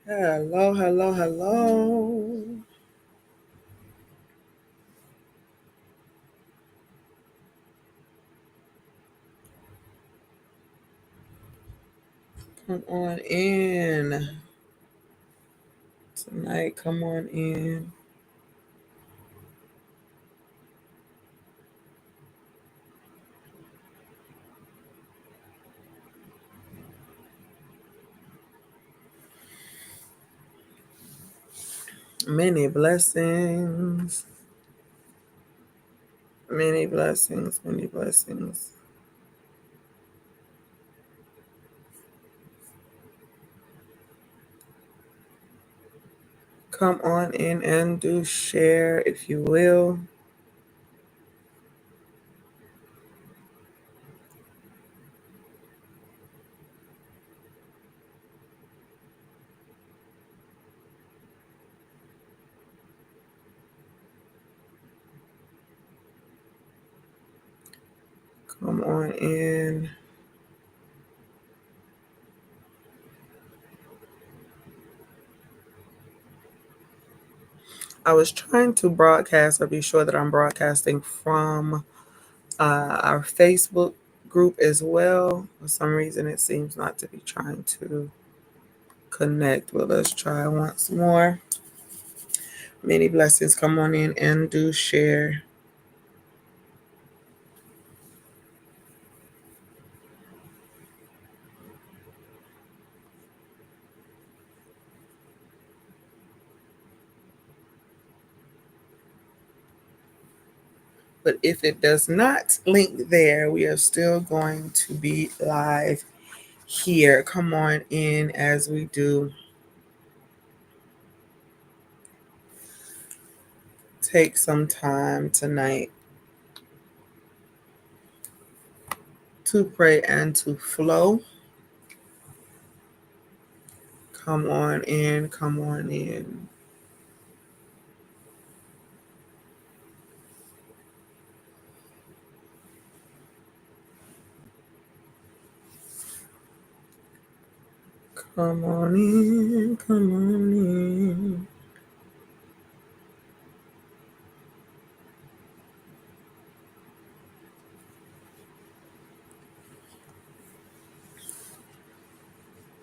Hello, hello, hello. Come on in tonight. Come on in. Many blessings. Many blessings. Many blessings. Come on in and do share if you will. Come on in. I was trying to broadcast or be sure that I'm broadcasting from our Facebook group as well. For some reason, it seems not to be trying to connect. Well, let's try once more. Many blessings. Come on in and do share. But if it does not link there, we are still going to be live here. Come on in as we do. Take some time tonight to pray and to flow. Come on in. Come on in. Come on in. Come on in.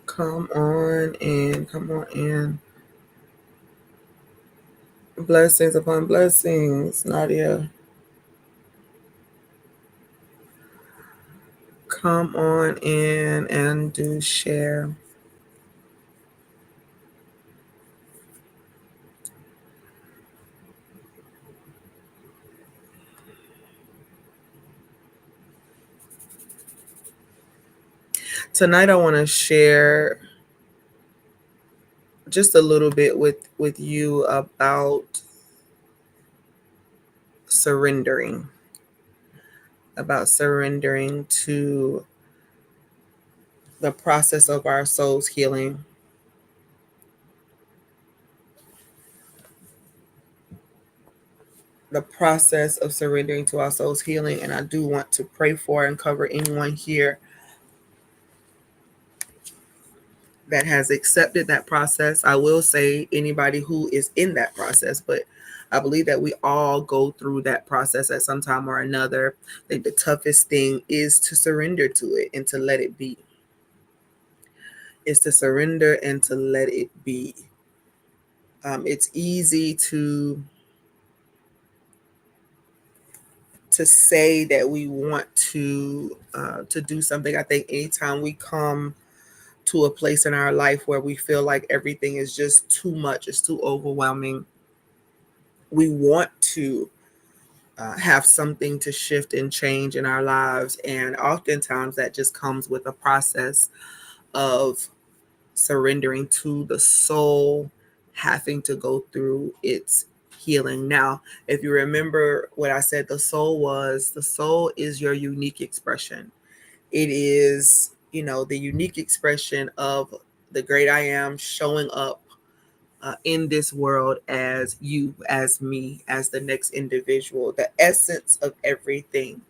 Come on in. Come on in. Blessings upon blessings, Nadia. Come on in and do share. Tonight I want to share just a little bit with you surrendering about surrendering to the process of our soul's healing, the process of surrendering to our soul's healing. And I do want to pray for and cover anyone here that has accepted that process. I will say anybody who is in that process, but I believe that we all go through that process at some time or another. I think the toughest thing is to surrender to it and to let it be. Is to surrender and to let it be. It's easy to say that we want to do something. I think anytime we come to a place in our life where we feel like everything is just too much, it's too overwhelming, we want to have something to shift and change in our lives. And oftentimes that just comes with a process of surrendering to the soul having to go through its healing. Now, if you remember what I said, the soul is your unique expression. It is, the unique expression of the great I am showing up in this world as you, as me, as the next individual. The essence of everything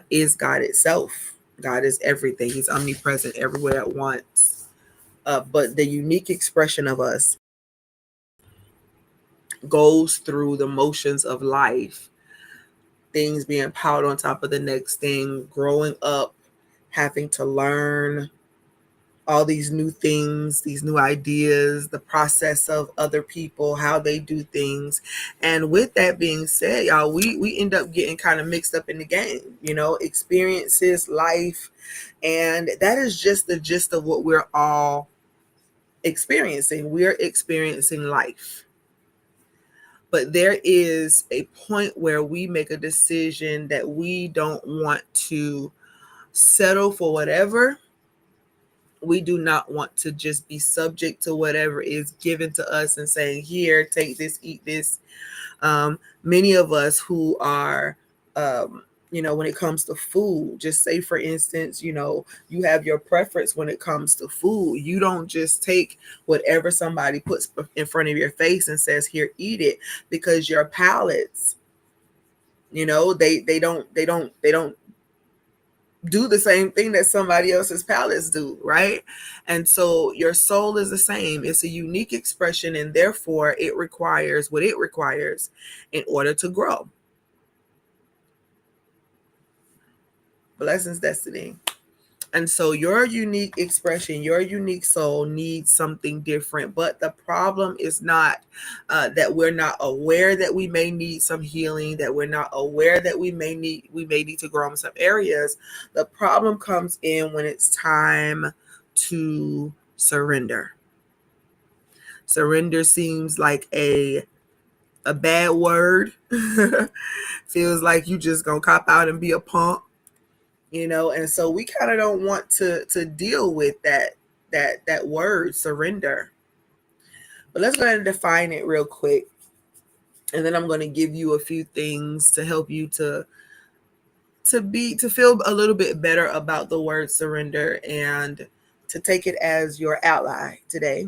is God itself. God is everything. He's omnipresent everywhere at once. But the unique expression of us goes through the motions of life, things being piled on top of the next thing, growing up, having to learn all these new things, these new ideas, the process of other people, how they do things. And with that being said, y'all, we end up getting kind of mixed up in the game, experiences, life, and that is just the gist of what we're all experiencing. We're experiencing life. But there is a point where we make a decision that we don't want to settle for whatever. We do not want to just be subject to whatever is given to us and saying, here, take this, eat this. Many of us who are, when it comes to food, just say, for instance, you have your preference when it comes to food. You don't just take whatever somebody puts in front of your face and says, here, eat it, because your palates, they don't do the same thing that somebody else's palates do, right? And so your soul is the same. It's a unique expression, and therefore it requires what it requires in order to grow. Blessings, Destiny. And so your unique expression, your unique soul needs something different. But the problem is not that we're not aware that we may need some healing, that we're not aware that we may need to grow in some areas. The problem comes in when it's time to surrender. Surrender seems like a bad word. Feels like you just gonna cop out and be a punk. And so we kind of don't want to deal with that word surrender. But let's go ahead and define it real quick, and then I'm going to give you a few things to help you to feel a little bit better about the word surrender and to take it as your ally today,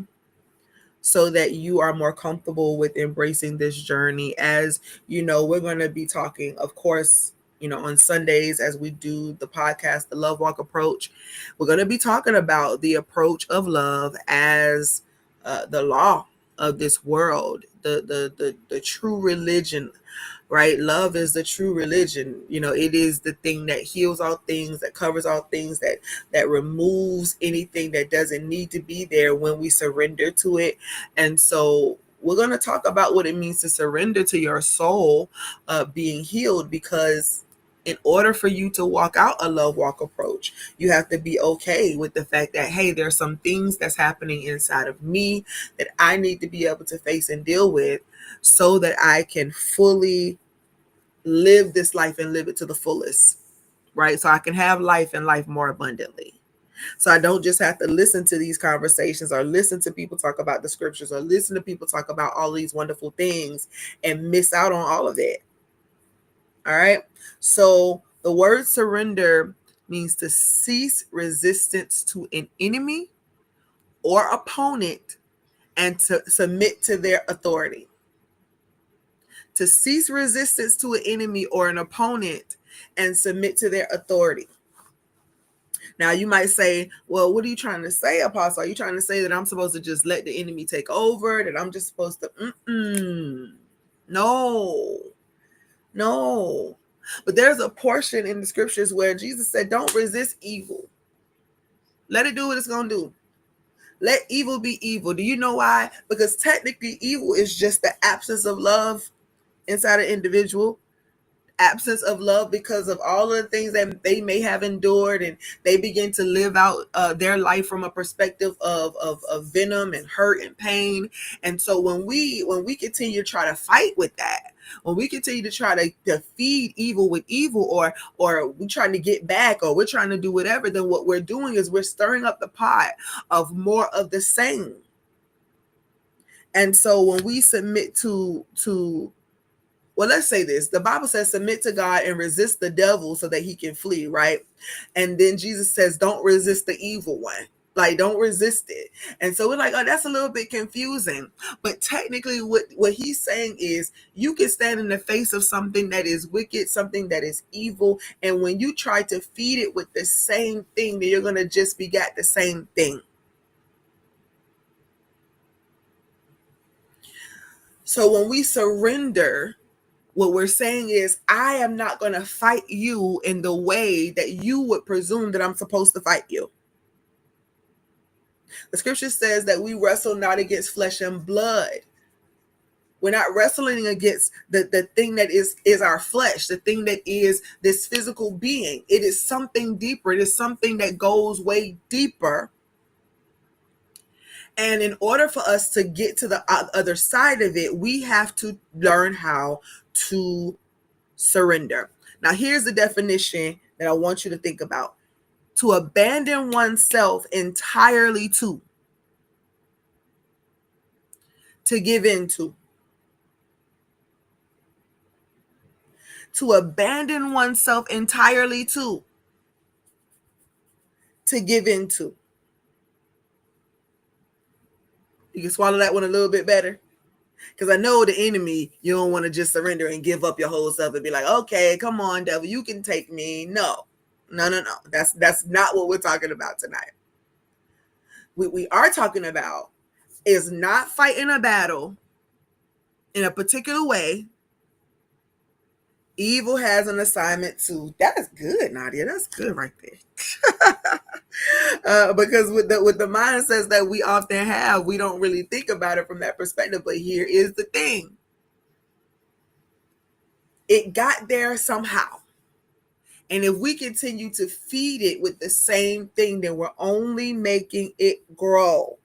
so that you are more comfortable with embracing this journey. As we're going to be talking, of course, on Sundays, as we do the podcast, the Love Walk Approach, we're going to be talking about the approach of love as the law of this world, the true religion, right? Love is the true religion. It is the thing that heals all things, that covers all things, that removes anything that doesn't need to be there when we surrender to it. And so we're going to talk about what it means to surrender to your soul being healed, because in order for you to walk out a love walk approach, you have to be okay with the fact that, hey, there's some things that's happening inside of me that I need to be able to face and deal with, so that I can fully live this life and live it to the fullest, right? So I can have life and life more abundantly. So I don't just have to listen to these conversations or listen to people talk about the scriptures or listen to people talk about all these wonderful things and miss out on all of it. All right. So the word surrender means to cease resistance to an enemy or opponent and to submit to their authority. To cease resistance to an enemy or an opponent and submit to their authority. Now, you might say, well, what are you trying to say, Apostle? Are you trying to say that I'm supposed to just let the enemy take over, that I'm just supposed to, no. But there's a portion in the scriptures where Jesus said, don't resist evil. Let it do what it's going to do. Let evil be evil. Do you know why? Because technically evil is just the absence of love inside an individual. Absence of love because of all of the things that they may have endured, and they begin to live out their life from a perspective of venom and hurt and pain. And so when we continue to try to fight with that, when we continue to try to feed evil with evil, or we're trying to get back, or we're trying to do whatever, then what we're doing is we're stirring up the pot of more of the same. And so when we submit to well, let's say this. The Bible says, submit to God and resist the devil so that he can flee, right? And then Jesus says, don't resist the evil one. Like, don't resist it. And so we're like, oh, that's a little bit confusing. But technically what he's saying is, you can stand in the face of something that is wicked, something that is evil. And when you try to feed it with the same thing, then you're going to just beget the same thing. So when we surrender, what we're saying is, I am not going to fight you in the way that you would presume that I'm supposed to fight you. The scripture says that we wrestle not against flesh and blood. We're not wrestling against the thing that is our flesh, the thing that is this physical being. It is something deeper. It is something that goes way deeper. And in order for us to get to the other side of it, we have to learn how to surrender. Now, here's the definition that I want you to think about. To abandon oneself entirely to give into. To abandon oneself entirely to give into. You can swallow that one a little bit better. Because I know the enemy, you don't want to just surrender and give up your whole self and be like, okay, come on, devil, you can take me. No. That's not what we're talking about tonight. What we are talking about is not fighting a battle in a particular way. Evil has an assignment to. That is good, Nadia. That's good right there. Because with the mindsets that we often have, we don't really think about it from that perspective. But here is the thing. It got there somehow. And if we continue to feed it with the same thing, then we're only making it grow.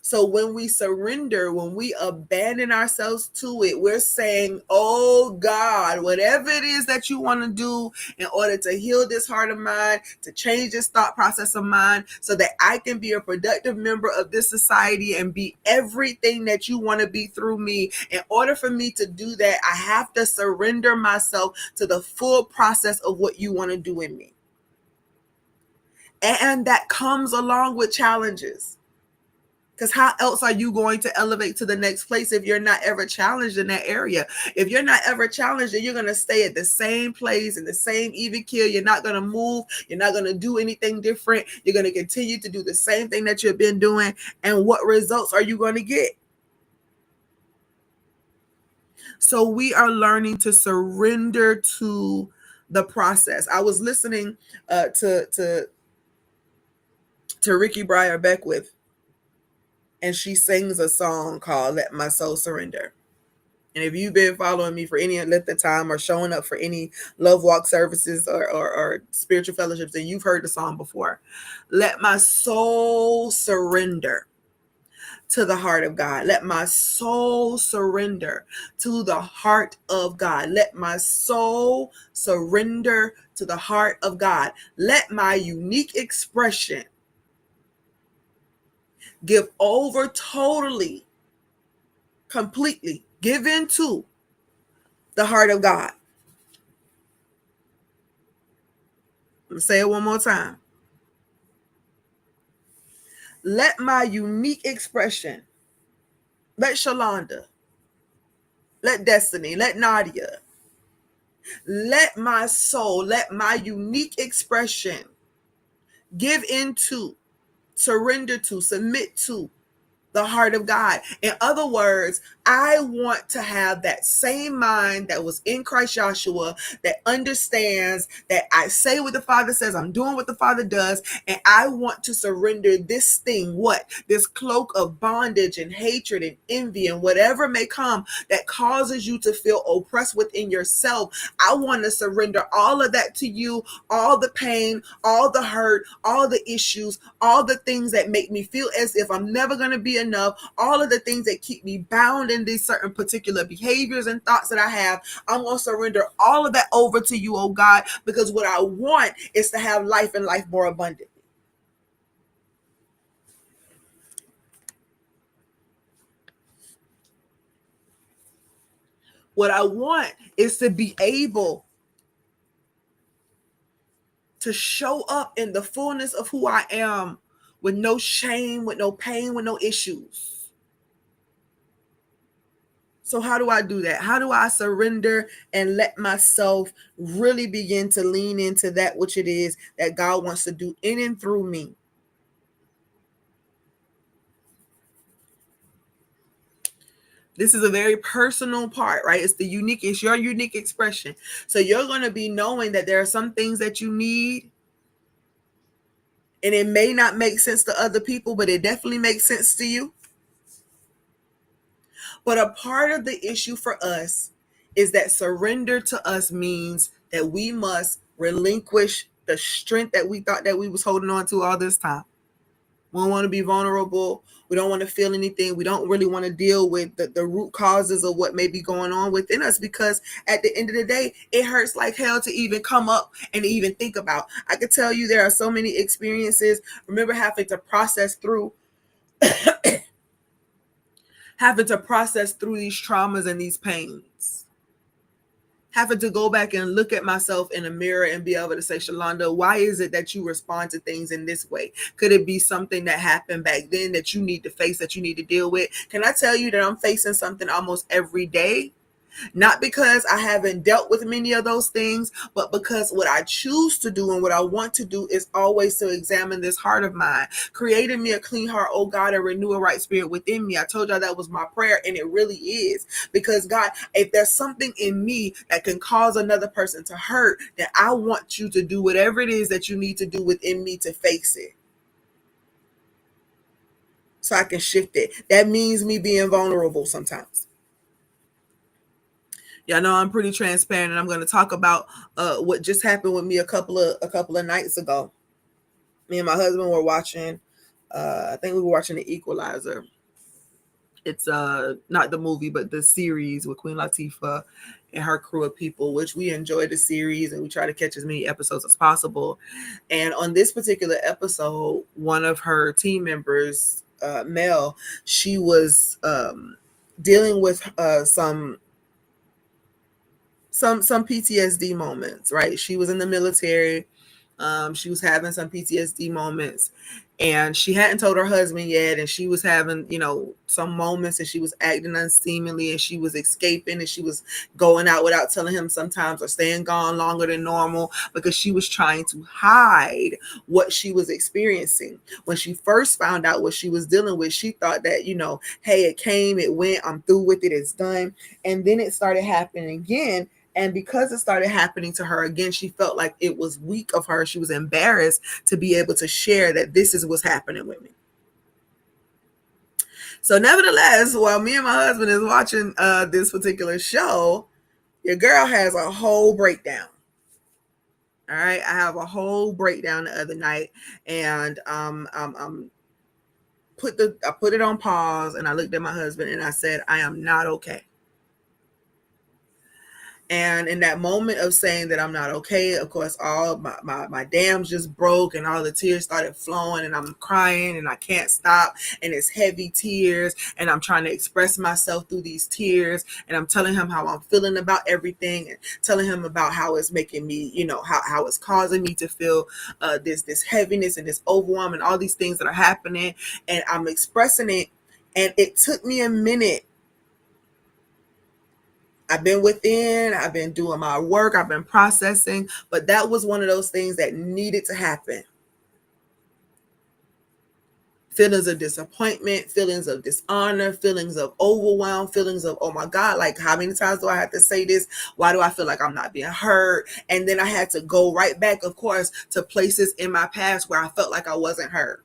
So when we surrender, when we abandon ourselves to it, we're saying, oh God, whatever it is that you want to do in order to heal this heart of mine, to change this thought process of mine, so that I can be a productive member of this society and be everything that you want to be through me. In order for me to do that, I have to surrender myself to the full process of what you want to do in me. And that comes along with challenges. Because how else are you going to elevate to the next place if you're not ever challenged in that area? If you're not ever challenged, then you're going to stay at the same place in the same even keel. You're not going to move. You're not going to do anything different. You're going to continue to do the same thing that you've been doing. And what results are you going to get? So we are learning to surrender to the process. I was listening to Ricky Briar Beckwith. And she sings a song called Let My Soul Surrender. And if you've been following me for any length of time or showing up for any love walk services or spiritual fellowships, then you've heard the song before. Let my soul surrender to the heart of God. Let my soul surrender to the heart of God. Let my soul surrender to the heart of God. Let my unique expression give over totally, completely, give into the heart of God. Let me say it one more time. Let my unique expression, let Shalonda, let Destiny, let Nadia, let my soul, let my unique expression give into, surrender to, submit to the heart of God. In other words, I want to have that same mind that was in Christ Joshua, that understands that I say what the Father says, I'm doing what the Father does, and I want to surrender this thing, this cloak of bondage and hatred and envy and whatever may come that causes you to feel oppressed within yourself. I want to surrender all of that to you, all the pain, all the hurt, all the issues, all the things that make me feel as if I'm never going to be enough, all of the things that keep me bound in these certain particular behaviors and thoughts that I have. I'm going to surrender all of that over to you, oh God, because what I want is to have life and life more abundantly. What I want is to be able to show up in the fullness of who I am with no shame, with no pain, with no issues. So how do I do that? How do I surrender and let myself really begin to lean into that which it is that God wants to do in and through me? This is a very personal part, right? It's your unique expression. So you're going to be knowing that there are some things that you need, and it may not make sense to other people, but it definitely makes sense to you. But a part of the issue for us is that surrender to us means that we must relinquish the strength that we thought that we was holding on to all this time. We don't want to be vulnerable. We don't want to feel anything. We don't really want to deal with the root causes of what may be going on within us, because at the end of the day, it hurts like hell to even come up and to even think about. I could tell you there are so many experiences. Remember having to process through these traumas and these pains. Having to go back and look at myself in a mirror and be able to say, Shalonda, why is it that you respond to things in this way? Could it be something that happened back then that you need to face, that you need to deal with? Can I tell you that I'm facing something almost every day? Not because I haven't dealt with many of those things, but because what I choose to do and what I want to do is always to examine this heart of mine. Creating me a clean heart, oh God, and renew a right spirit within me. I told y'all that was my prayer, and it really is. Because God, if there's something in me that can cause another person to hurt, then I want you to do whatever it is that you need to do within me to face it, so I can shift it. That means me being vulnerable sometimes. Y'all know I'm pretty transparent, and I'm going to talk about what just happened with me a couple of nights ago. Me and my husband were watching. I think we were watching The Equalizer. It's not the movie, but the series with Queen Latifah and her crew of people, which we enjoyed the series and we try to catch as many episodes as possible. And on this particular episode, one of her team members, Mel, she was dealing with some PTSD moments, right? She was in the military. She was having some PTSD moments, and she hadn't told her husband yet. And she was having, some moments, and she was acting unseemly, and she was escaping, and she was going out without telling him sometimes, or staying gone longer than normal, because she was trying to hide what she was experiencing. When she first found out what she was dealing with, she thought that, hey, it came, it went, I'm through with it, it's done. And then it started happening again. And because it started happening to her again, she felt like it was weak of her. She was embarrassed to be able to share that this is what's happening with me. So nevertheless, while me and my husband is watching this particular show, your girl has a whole breakdown. All right. I have a whole breakdown the other night, and I put it on pause, and I looked at my husband and I said, I am not okay. And in that moment of saying that I'm not okay, of course, all my dams just broke, and all the tears started flowing, and I'm crying and I can't stop. And it's heavy tears, and I'm trying to express myself through these tears. And I'm telling him how I'm feeling about everything, and telling him about how it's making me, how it's causing me to feel this heaviness and this overwhelm and all these things that are happening. And I'm expressing it. And it took me a minute. I've been within, I've been doing my work, I've been processing, but that was one of those things that needed to happen. Feelings of disappointment, feelings of dishonor, feelings of overwhelm, feelings of, oh my God, like how many times do I have to say this? Why do I feel like I'm not being heard? And then I had to go right back, of course, to places in my past where I felt like I wasn't heard.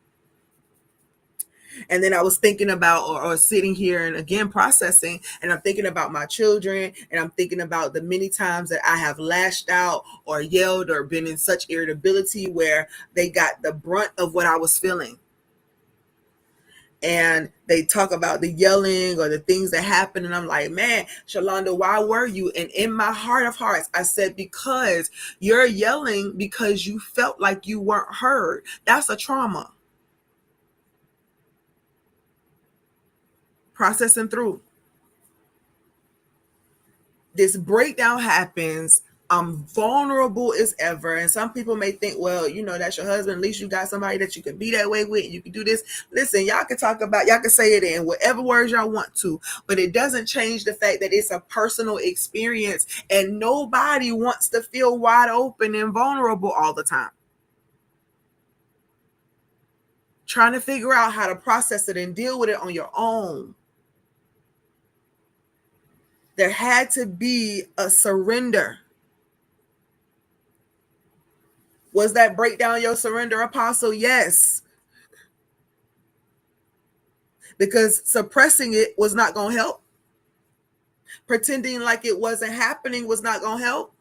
And then I was thinking about, or sitting here and again processing, and I'm thinking about my children, and I'm thinking about the many times that I have lashed out or yelled or been in such irritability where they got the brunt of what I was feeling. And they talk about the yelling or the things that happen, and I'm like, man, Shalonda, why were you? And in my heart of hearts, I said, because you're yelling because you felt like you weren't heard. That's a trauma. Processing through. This breakdown happens. I'm vulnerable as ever. And some people may think, well, that's your husband. At least you got somebody that you can be that way with. You can do this. Listen, y'all can say it in whatever words y'all want to, but it doesn't change the fact that it's a personal experience, and nobody wants to feel wide open and vulnerable all the time. Trying to figure out how to process it and deal with it on your own. There had to be a surrender. Was that breakdown your surrender, Apostle? Yes. Because suppressing it was not going to help. Pretending like it wasn't happening was not going to help.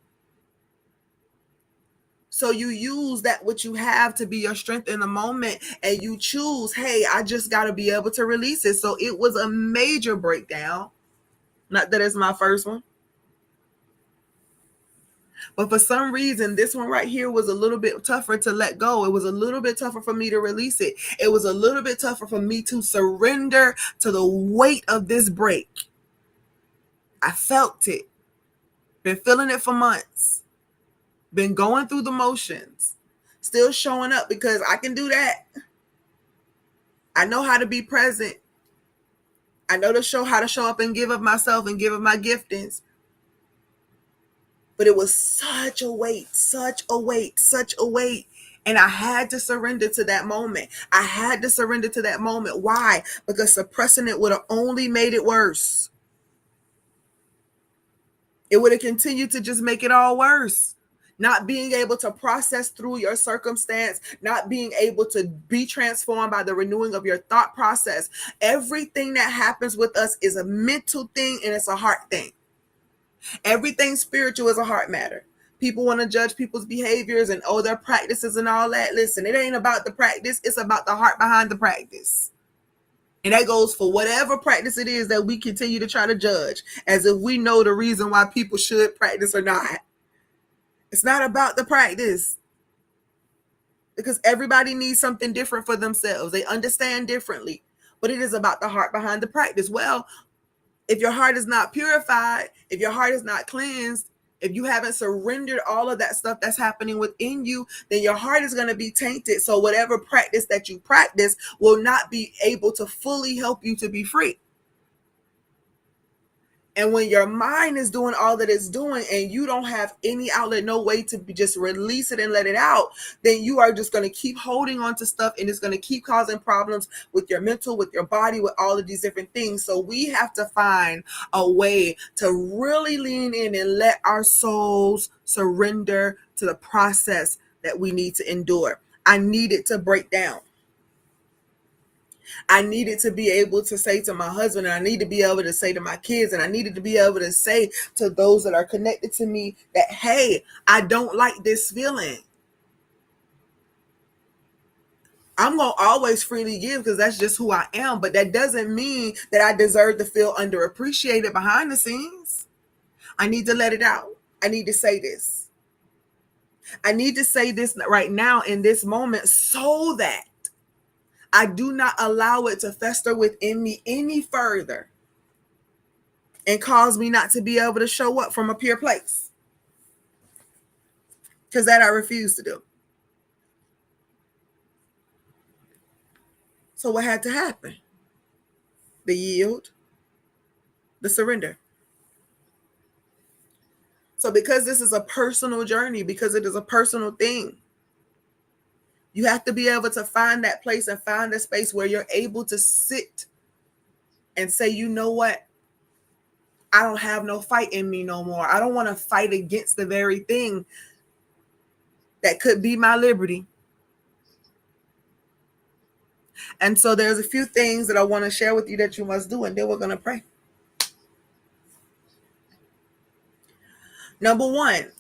So you use that what you have to be your strength in the moment, and you choose, hey, I just got to be able to release it. So it was a major breakdown. Not that it's my first one. But for some reason, this one right here was a little bit tougher to let go. It was a little bit tougher for me to release it. It was a little bit tougher for me to surrender to the weight of this break. I felt it. Been feeling it for months. Been going through the motions. Still showing up because I can do that. I know how to be present. I know how to show up and give of myself and give of my giftings. But it was such a weight, such a weight, such a weight. And I had to surrender to that moment. I had to surrender to that moment. Why? Because suppressing it would have only made it worse. It would have continued to just make it all worse. Not being able to process through your circumstance, not being able to be transformed by the renewing of your thought process. Everything that happens with us is a mental thing and it's a heart thing. Everything spiritual is a heart matter. People want to judge people's behaviors and their practices and all that. Listen, it ain't about the practice. It's about the heart behind the practice. And that goes for whatever practice it is that we continue to try to judge, as if we know the reason why people should practice or not. It's not about the practice, because everybody needs something different for themselves. They understand differently, but it is about the heart behind the practice. Well, if your heart is not purified, if your heart is not cleansed, if you haven't surrendered all of that stuff that's happening within you, then your heart is going to be tainted. So whatever practice that you practice will not be able to fully help you to be free. And when your mind is doing all that it's doing and you don't have any outlet, no way to just release it and let it out, then you are just going to keep holding on to stuff, and it's going to keep causing problems with your mental, with your body, with all of these different things. So we have to find a way to really lean in and let our souls surrender to the process that we need to endure. I need it to break down. I needed to be able to say to my husband, and I need to be able to say to my kids, and I needed to be able to say to those that are connected to me that, hey, I don't like this feeling. I'm going to always freely give because that's just who I am. But that doesn't mean that I deserve to feel underappreciated behind the scenes. I need to let it out. I need to say this. I need to say this right now in this moment so that I do not allow it to fester within me any further and cause me not to be able to show up from a pure place. Because that I refuse to do. So what had to happen? The yield, the surrender. So because this is a personal journey, because it is a personal thing, you have to be able to find that place and find a space where you're able to sit and say, you know what? I don't have no fight in me no more. I don't want to fight against the very thing that could be my liberty. And so there's a few things that I want to share with you that you must do, and then we're going to pray. Number one,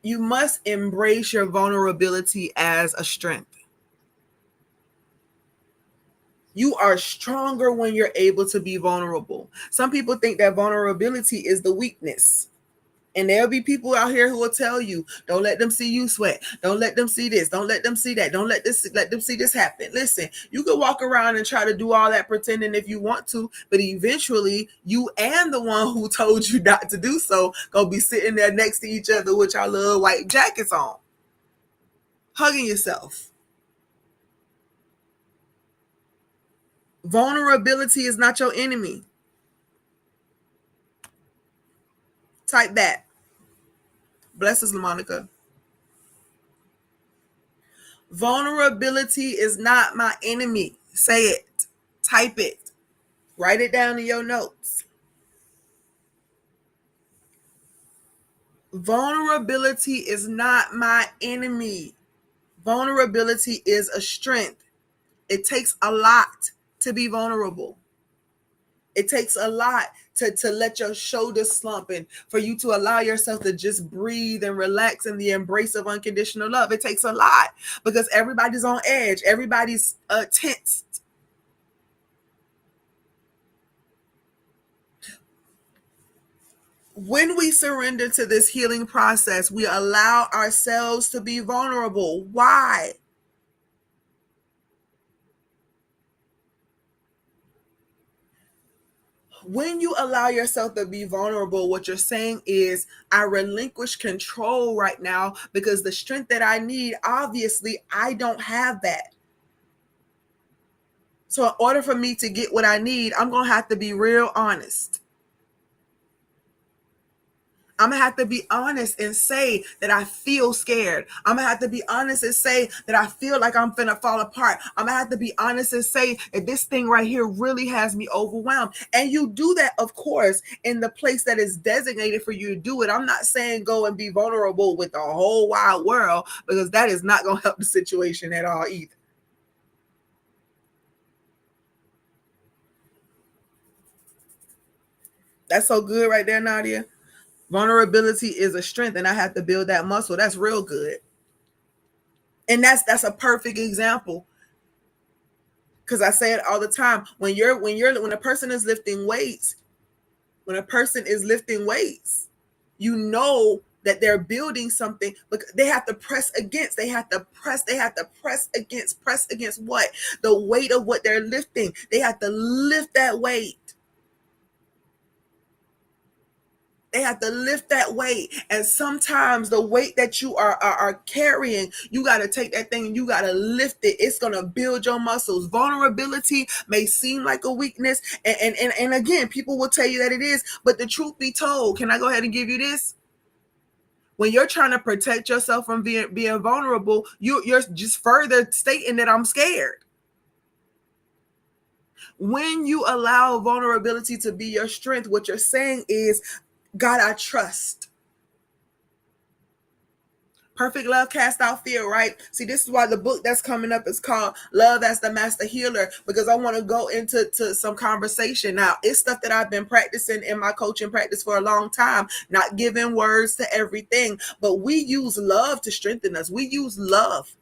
you must embrace your vulnerability as a strength. You are stronger when you're able to be vulnerable. Some people think that vulnerability is the weakness. And there'll be people out here who will tell you, don't let them see you sweat. Don't let them see this. Don't let them see that. Don't let them see this happen. Listen, you can walk around and try to do all that pretending if you want to, but eventually you and the one who told you not to do so gonna be sitting there next to each other with your little white jackets on, hugging yourself. Vulnerability is not your enemy. Type that. Bless us, LaMonica. Vulnerability is not my enemy. Say it. Type it. Write it down in your notes. Vulnerability is not my enemy. Vulnerability is a strength. It takes a lot to be vulnerable. It takes a lot to let your shoulders slump and for you to allow yourself to just breathe and relax in the embrace of unconditional love. It takes a lot because everybody's on edge. Everybody's tensed. When we surrender to this healing process, we allow ourselves to be vulnerable. Why? When you allow yourself to be vulnerable, what you're saying is, I relinquish control right now because the strength that I need, obviously, I don't have that. So, in order for me to get what I need, I'm going to have to be real honest. I'm going to have to be honest and say that I feel scared. I'm going to have to be honest and say that I feel like I'm finna fall apart. I'm going to have to be honest and say that this thing right here really has me overwhelmed. And you do that, of course, in the place that is designated for you to do it. I'm not saying go and be vulnerable with the whole wide world because that is not going to help the situation at all either. That's so good right there, Nadia. Vulnerability is a strength, and I have to build that muscle. That's real good. And that's a perfect example. Because I say it all the time. When a person is lifting weights, you know that they're building something, but they have to press against what? The weight of what they're lifting. They have to lift that weight. They have to lift that weight. And sometimes the weight that you are carrying, you got to take that thing and you got to lift it. It's going to build your muscles. Vulnerability may seem like a weakness. And again, people will tell you that it is. But the truth be told, can I go ahead and give you this? When you're trying to protect yourself from being vulnerable, you're just further stating that I'm scared. When you allow vulnerability to be your strength, what you're saying is, God, I trust. Perfect love cast out fear, right? See, this is why the book that's coming up is called Love as the Master Healer, because I want to go into some conversation. Now, it's stuff that I've been practicing in my coaching practice for a long time, not giving words to everything, but we use love to strengthen us. We use love.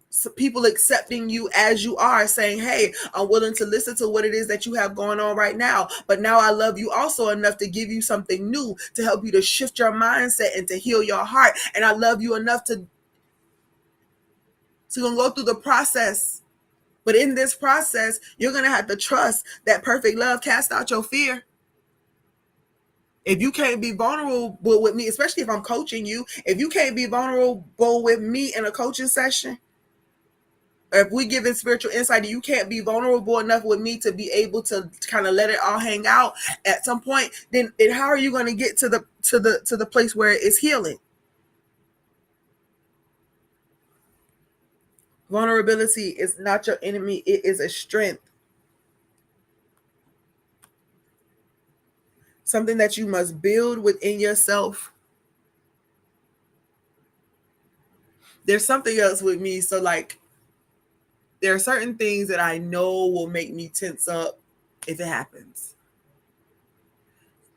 So people accepting you as you are, saying, hey, I'm willing to listen to what it is that you have going on right now. But now I love you also enough to give you something new to help you to shift your mindset and to heal your heart. And I love you enough to go through the process. But in this process, you're going to have to trust that perfect love casts out your fear. If you can't be vulnerable with me, especially if I'm coaching you, if you can't be vulnerable with me in a coaching session, if we give it spiritual insight and you can't be vulnerable enough with me to be able to kind of let it all hang out at some point, then how are you going to get to the place where it's healing? Vulnerability is not your enemy. It is a strength. Something that you must build within yourself. There's something else with me. So like, there are certain things that I know will make me tense up if it happens.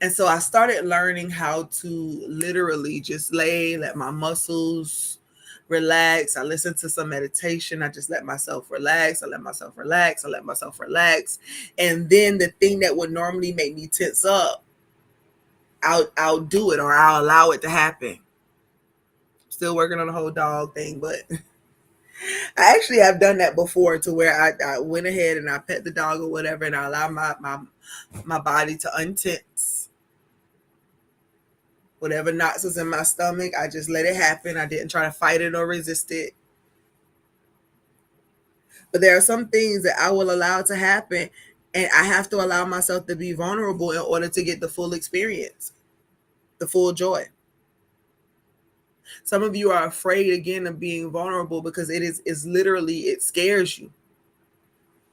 And so I started learning how to literally just let my muscles relax. I listen to some meditation. I just let myself relax. And then the thing that would normally make me tense up, I'll do it, or I'll allow it to happen. Still working on the whole dog thing, but I actually have done that before, to where I went ahead and I pet the dog or whatever, and I allow my body to untense. Whatever knots was in my stomach, I just let it happen. I didn't try to fight it or resist it. But there are some things that I will allow to happen, and I have to allow myself to be vulnerable in order to get the full experience, the full joy. Some of you are afraid again of being vulnerable because is literally, it scares you.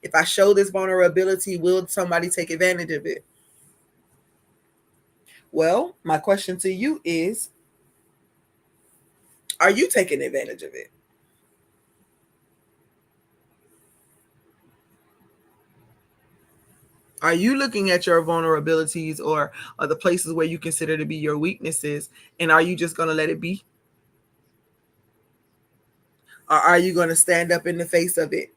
If I show this vulnerability, will somebody take advantage of it? Well, my question to you is, are you taking advantage of it? Are you looking at your vulnerabilities or the places where you consider to be your weaknesses, and are you just going to let it be? Or are you going to stand up in the face of it?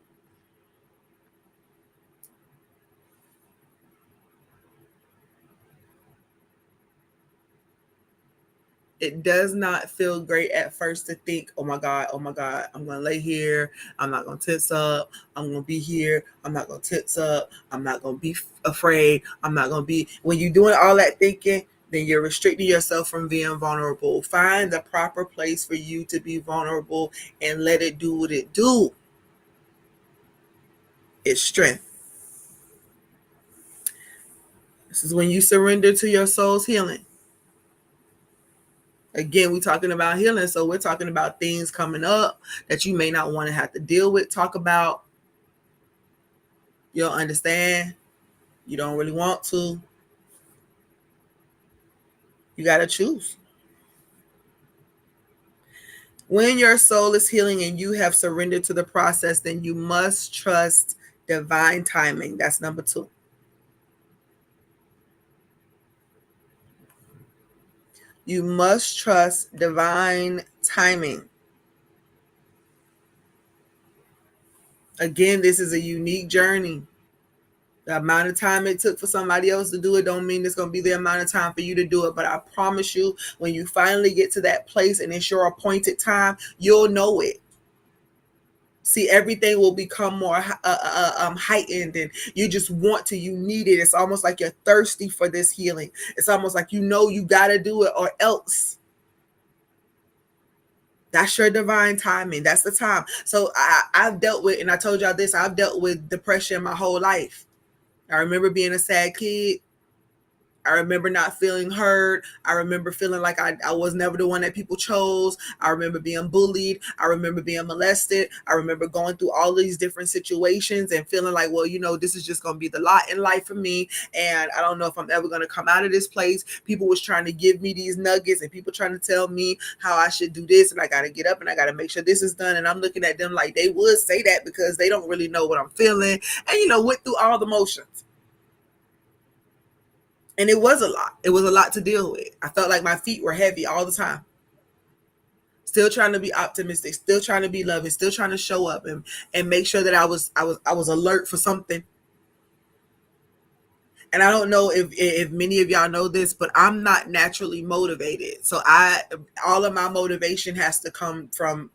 It does not feel great at first to think, oh my God, I'm going to lay here. I'm not going to tense up. I'm going to be here. I'm not going to tense up. I'm not going to be afraid. I'm not going to be, when you're doing all that thinking, then you're restricting yourself from being vulnerable. Find the proper place for you to be vulnerable and let it do what it do. It's strength. This is when you surrender to your soul's healing. Again, we're talking about healing, so we're talking about things coming up that you may not want to have to deal with, talk about. You don't understand. You don't really want to. You got to choose. When your soul is healing and you have surrendered to the process, then you must trust divine timing. That's number 2. You must trust divine timing. Again, this is a unique journey. The amount of time it took for somebody else to do it don't mean it's going to be the amount of time for you to do it. But I promise you, when you finally get to that place and it's your appointed time, you'll know it. See, everything will become more heightened, and you just want to, you need it. It's almost like you're thirsty for this healing. It's almost like you got to do it or else. That's your divine timing. That's the time. So I've dealt with, and I told y'all this, I've dealt with depression my whole life. I remember being a sad kid. I remember not feeling heard. I remember feeling like I was never the one that people chose. I remember being bullied. I remember being molested. I remember going through all these different situations and feeling like, well, this is just going to be the lot in life for me. And I don't know if I'm ever going to come out of this place. People was trying to give me these nuggets and people trying to tell me how I should do this. And I got to get up and I got to make sure this is done. And I'm looking at them like they would say that because they don't really know what I'm feeling. And, went through all the motions. And it was a lot. It was a lot to deal with. I felt like my feet were heavy all the time. Still trying to be optimistic, still trying to be loving, still trying to show up and make sure that I was alert for something. And I don't know if many of y'all know this, but I'm not naturally motivated. So all of my motivation has to come from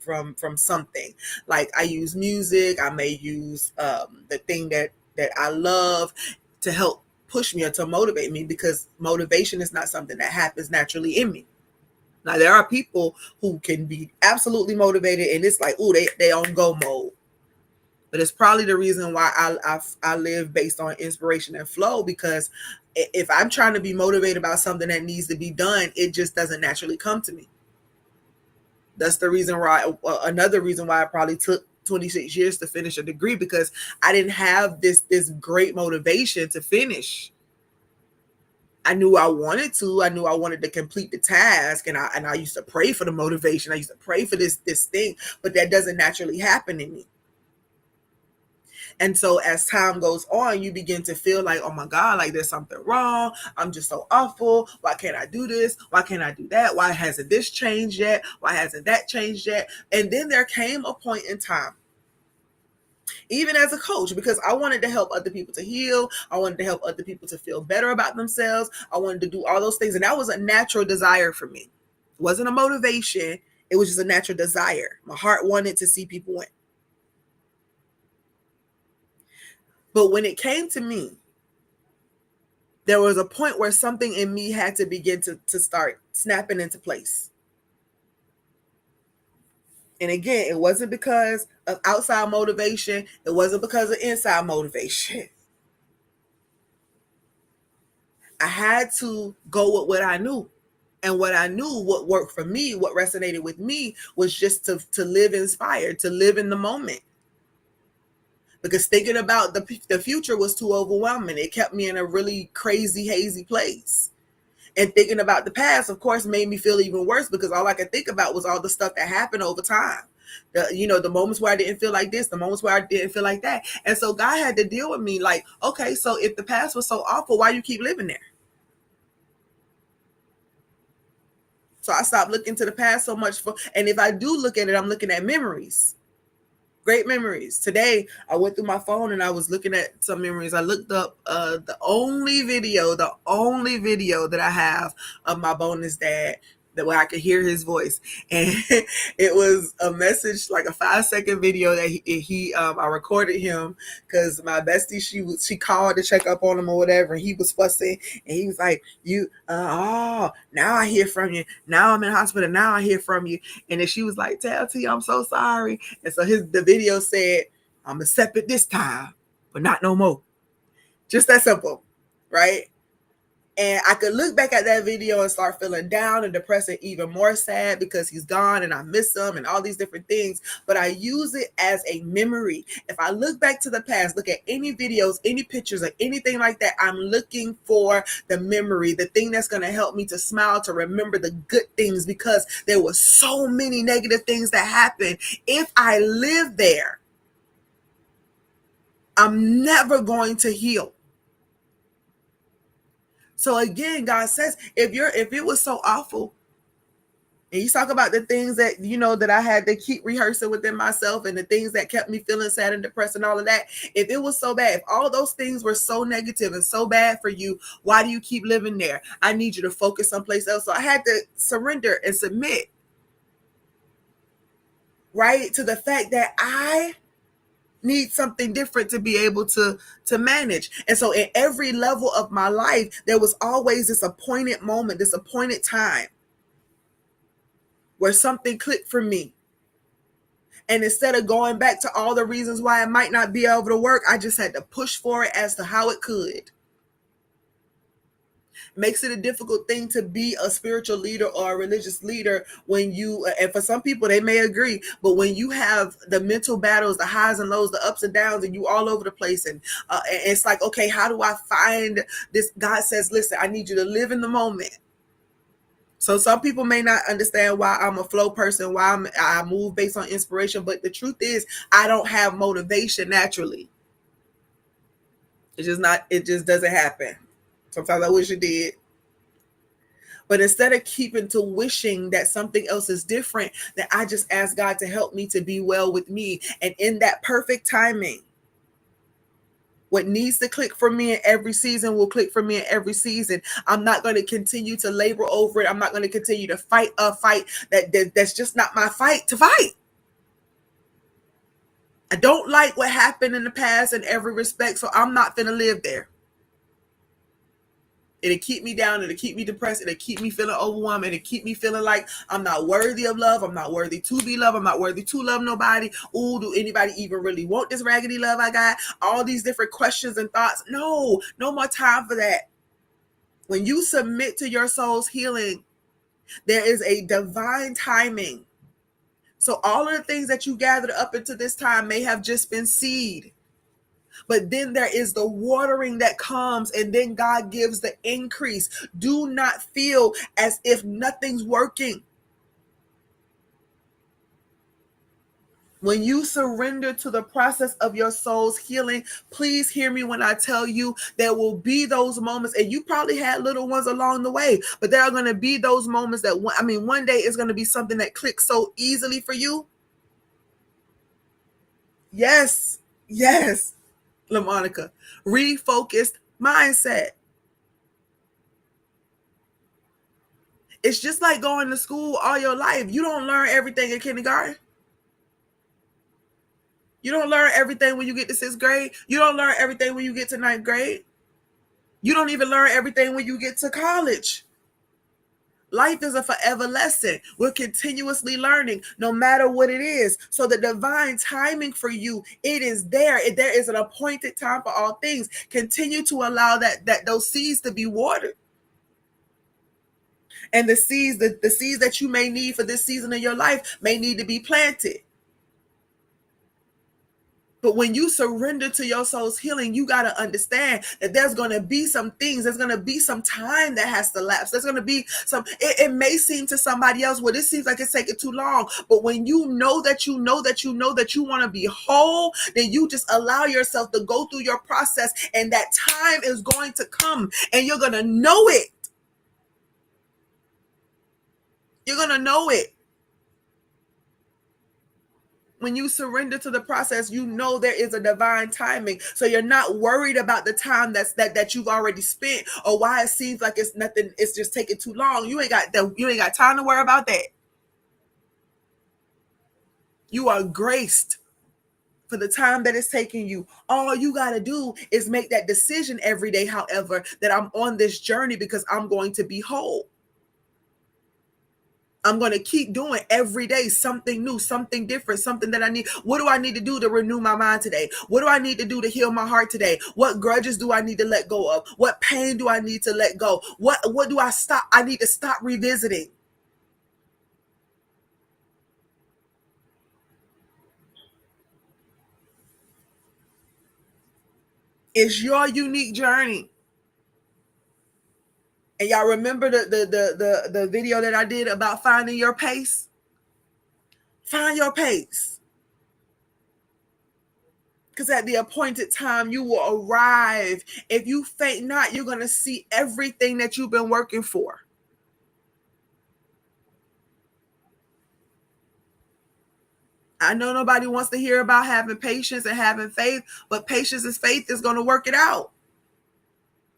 something. Like I use music, I may use the thing that I love to help push me or to motivate me, because motivation is not something that happens naturally in me. Now there are people who can be absolutely motivated and it's like, they on go mode. But it's probably the reason why I live based on inspiration and flow, because if I'm trying to be motivated about something that needs to be done, it just doesn't naturally come to me. That's the reason why, another reason why it probably took 26 years to finish a degree, because I didn't have this great motivation to finish. I knew I wanted to. I knew I wanted to complete the task, and I used to pray for the motivation. I used to pray for this thing, but that doesn't naturally happen in me. And so as time goes on, you begin to feel like, oh my God, like there's something wrong. I'm just so awful. Why can't I do this? Why can't I do that? Why hasn't this changed yet? Why hasn't that changed yet? And then there came a point in time, even as a coach, because I wanted to help other people to heal. I wanted to help other people to feel better about themselves. I wanted to do all those things. And that was a natural desire for me. It wasn't a motivation. It was just a natural desire. My heart wanted to see people win. But when it came to me, there was a point where something in me had to begin to start snapping into place. And again, it wasn't because of outside motivation. It wasn't because of inside motivation. I had to go with what I knew. And what I knew, what worked for me, what resonated with me, was just to live inspired, to live in the moment. Because thinking about the future was too overwhelming. It kept me in a really crazy, hazy place. And thinking about the past, of course, made me feel even worse because all I could think about was all the stuff that happened over time. The moments where I didn't feel like this, the moments where I didn't feel like that. And so God had to deal with me like, okay, so if the past was so awful, why you keep living there? So I stopped looking to the past so much and if I do look at it, I'm looking at memories. Great memories. Today, I went through my phone and I was looking at some memories. I looked up the only video that I have of my bonus dad that way I could hear his voice. And it was a message, like a 5-second video that I recorded him because my bestie, she called to check up on him or whatever. And he was fussing and he was like, now I hear from you. Now I'm in the hospital. Now I hear from you. And then she was like, tell T, I'm so sorry. And so the video said, I'm accepted this time, but not no more. Just that simple, right? And I could look back at that video and start feeling down and depressed and even more sad because he's gone and I miss him and all these different things. But I use it as a memory. If I look back to the past, look at any videos, any pictures or anything like that, I'm looking for the memory, the thing that's going to help me to smile, to remember the good things, because there were so many negative things that happened. If I live there, I'm never going to heal. So again, God says, if it was so awful, and you talk about the things that, that I had to keep rehearsing within myself and the things that kept me feeling sad and depressed and all of that, if it was so bad, if all those things were so negative and so bad for you, why do you keep living there? I need you to focus someplace else. So I had to surrender and submit, right, to the fact that I need something different to be able to manage. And so in every level of my life, there was always this appointed moment, this appointed time where something clicked for me. And instead of going back to all the reasons why I might not be able to work, I just had to push for it as to how it could. Makes it a difficult thing to be a spiritual leader or a religious leader when you, and for some people they may agree, but when you have the mental battles, the highs and lows, the ups and downs, and you all over the place, and it's like, okay, how do I find this? God says, listen, I need you to live in the moment. So some people may not understand why I'm a flow person, why I move based on inspiration, but the truth is I don't have motivation naturally. It just doesn't happen. Sometimes I wish it did. But instead of keeping to wishing that something else is different, that I just ask God to help me to be well with me. And in that perfect timing, what needs to click for me in every season will click for me in every season. I'm not going to continue to labor over it. I'm not going to continue to fight a fight that's just not my fight to fight. I don't like what happened in the past in every respect, so I'm not going to live there. It'll keep me down. It'll keep me depressed. It'll keep me feeling overwhelmed. It'll keep me feeling like I'm not worthy of love. I'm not worthy to be loved. I'm not worthy to love nobody. Ooh, do anybody even really want this raggedy love I got? All these different questions and thoughts. No more time for that. When you submit to your soul's healing, there is a divine timing. So all of the things that you gathered up into this time may have just been seed. But then there is the watering that comes, and then God gives the increase. Do not feel as if nothing's working. When you surrender to the process of your soul's healing, please hear me when I tell you there will be those moments, and you probably had little ones along the way, but there are going to be those moments that, one day it's going to be something that clicks so easily for you. Yes, LaMonica, refocused mindset. It's just like going to school all your life. You don't learn everything in kindergarten. You don't learn everything when you get to 6th grade. You don't learn everything when you get to 9th grade. You don't even learn everything when you get to college. Life is a forever lesson. We're continuously learning, no matter what it is. So the divine timing for you, it is there. There is an appointed time for all things. Continue to allow that those seeds to be watered. And the seeds that you may need for this season of your life may need to be planted. But when you surrender to your soul's healing, you got to understand that there's going to be some things, there's going to be some time that has to lapse. There's going to be it may seem to somebody else, well, this seems like it's taking too long. But when you know that you know that you know that you want to be whole, then you just allow yourself to go through your process, and that time is going to come and you're going to know it. You're going to know it. When you surrender to the process, you know there is a divine timing. So you're not worried about the time that you've already spent, or why it seems like it's nothing, it's just taking too long. You ain't got time to worry about that. You are graced for the time that it's taking you. All you got to do is make that decision every day, however, that I'm on this journey because I'm going to be whole. I'm going to keep doing every day something new, something different, something that I need. What do I need to do to renew my mind today? What do I need to do to heal my heart today? What grudges do I need to let go of? What pain do I need to let go? What do I need to stop revisiting? It's your unique journey. And y'all remember the video that I did about finding your pace? Find your pace. Because at the appointed time, you will arrive. If you faint not, you're going to see everything that you've been working for. I know nobody wants to hear about having patience and having faith, but patience and faith is going to work it out.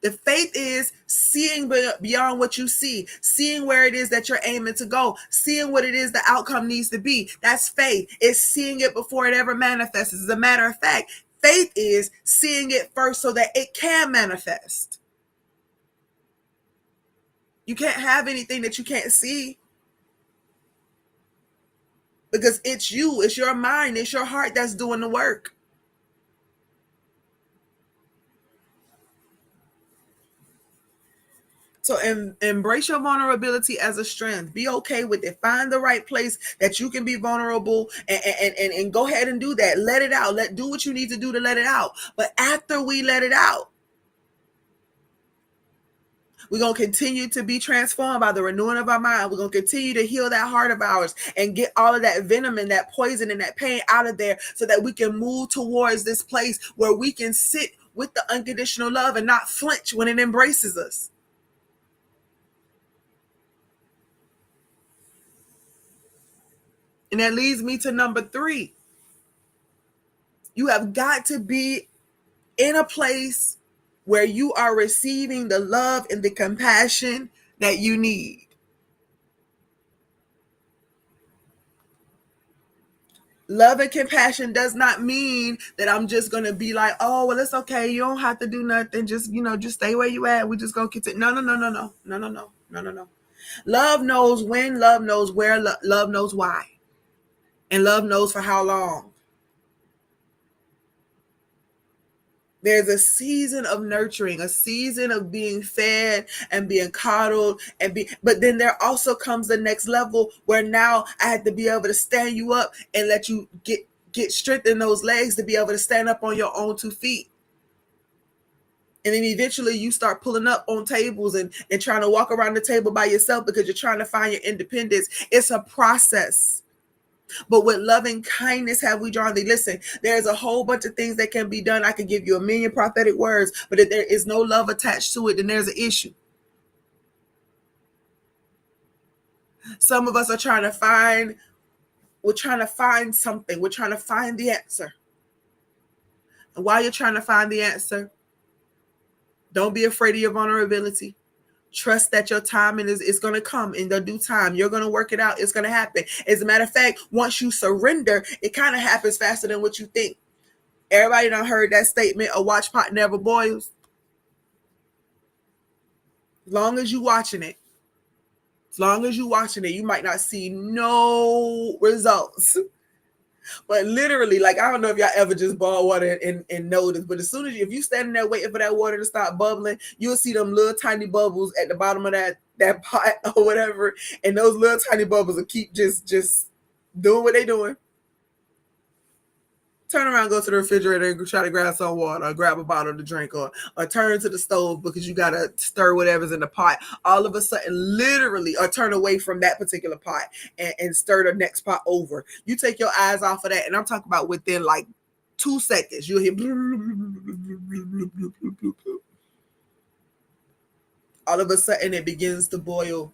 The faith is seeing beyond what you see, seeing where it is that you're aiming to go, seeing what it is the outcome needs to be. That's faith. It's seeing it before it ever manifests. As a matter of fact, faith is seeing it first so that it can manifest. You can't have anything that you can't see, because it's you, it's your mind, it's your heart that's doing the work. So embrace your vulnerability as a strength. Be okay with it. Find the right place that you can be vulnerable, and go ahead and do that. Let it out. Do what you need to do to let it out. But after we let it out, we're going to continue to be transformed by the renewing of our mind. We're going to continue to heal that heart of ours and get all of that venom and that poison and that pain out of there, so that we can move towards this place where we can sit with the unconditional love and not flinch when it embraces us. And that leads me to number 3. You have got to be in a place where you are receiving the love and the compassion that you need. Love and compassion does not mean that I'm just going to be like, oh, well, it's okay. You don't have to do nothing. Just stay where you at. We just going to continue. No. Love knows when, love knows where, love knows why. And love knows for how long. There's a season of nurturing, a season of being fed and being coddled, but then there also comes the next level where now I had to be able to stand you up and let you get strength in those legs to be able to stand up on your own 2 feet. And then eventually you start pulling up on tables and trying to walk around the table by yourself because you're trying to find your independence. It's a process. But with loving kindness have we drawn thee. Listen, there's a whole bunch of things that can be done. I could give you a million prophetic words, but if there is no love attached to it, then there's an issue. Some of us are trying to find something. We're trying to find the answer. And while you're trying to find the answer, don't be afraid of your vulnerability. Trust that your timing is going to come in the due time. You're going to work it out. It's going to happen. As a matter of fact, once you surrender, it kind of happens faster than what you think. Everybody done heard that statement, a watch pot never boils. As long as you watching it, you might not see no results. But literally, like, I don't know if y'all ever just boil water and notice, but as soon as if you standing there waiting for that water to stop bubbling, you'll see them little tiny bubbles at the bottom of that pot or whatever, and those little tiny bubbles will keep just doing what they doing. Turn around, go to the refrigerator and try to grab some water or grab a bottle to drink, or turn to the stove because you got to stir whatever's in the pot. All of a sudden, literally, or turn away from that particular pot and stir the next pot over. You take your eyes off of that, and I'm talking about within like 2 seconds, you'll hear all of a sudden it begins to boil.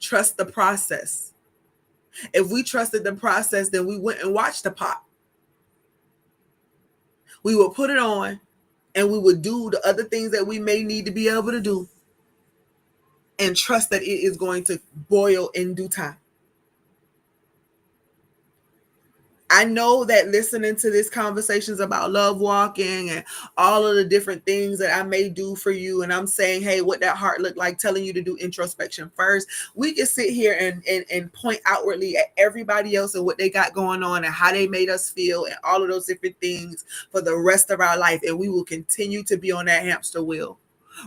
Trust the process. If we trusted the process, then we wouldn't watch the pot. We would put it on and we would do the other things that we may need to be able to do and trust that it is going to boil in due time. I know that listening to these conversations about love walking and all of the different things that I may do for you, and I'm saying, hey, what that heart look like, telling you to do introspection first. We can sit here and point outwardly at everybody else and what they got going on and how they made us feel and all of those different things for the rest of our life. And we will continue to be on that hamster wheel,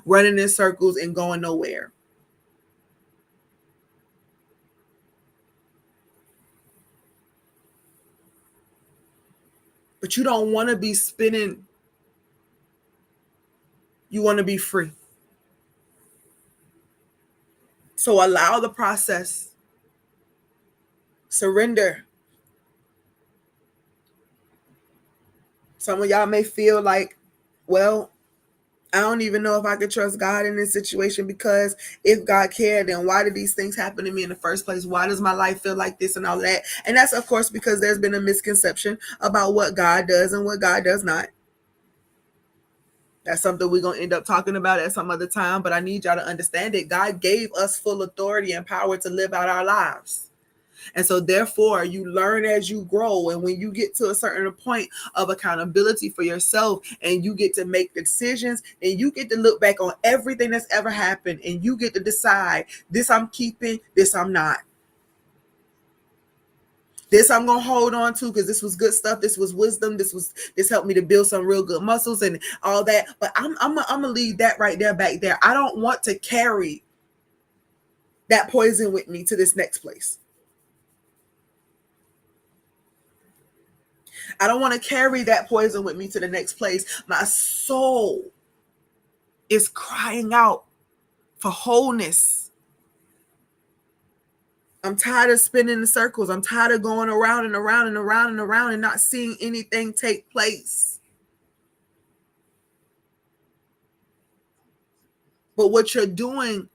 running in circles and going nowhere. But you don't want to be spinning. You want to be free. So allow the process. Surrender. Some of y'all may feel like, well, I don't even know if I could trust God in this situation, because if God cared, then why did these things happen to me in the first place? Why does my life feel like this and all that? And that's, of course, because there's been a misconception about what God does and what God does not. That's something we're going to end up talking about at some other time, but I need y'all to understand it. God gave us full authority and power to live out our lives. And so therefore, you learn as you grow. And when you get to a certain point of accountability for yourself and you get to make decisions and you get to look back on everything that's ever happened and you get to decide, this I'm keeping, this I'm not. This I'm going to hold on to because this was good stuff. This was wisdom. This helped me to build some real good muscles and all that. But I'm going to leave that right there back there. I don't want to carry that poison with me to this next place. I don't want to carry that poison with me to the next place. My soul is crying out for wholeness. I'm tired of spinning in circles. I'm tired of going around and around and around and around and not seeing anything take place. But what you're doing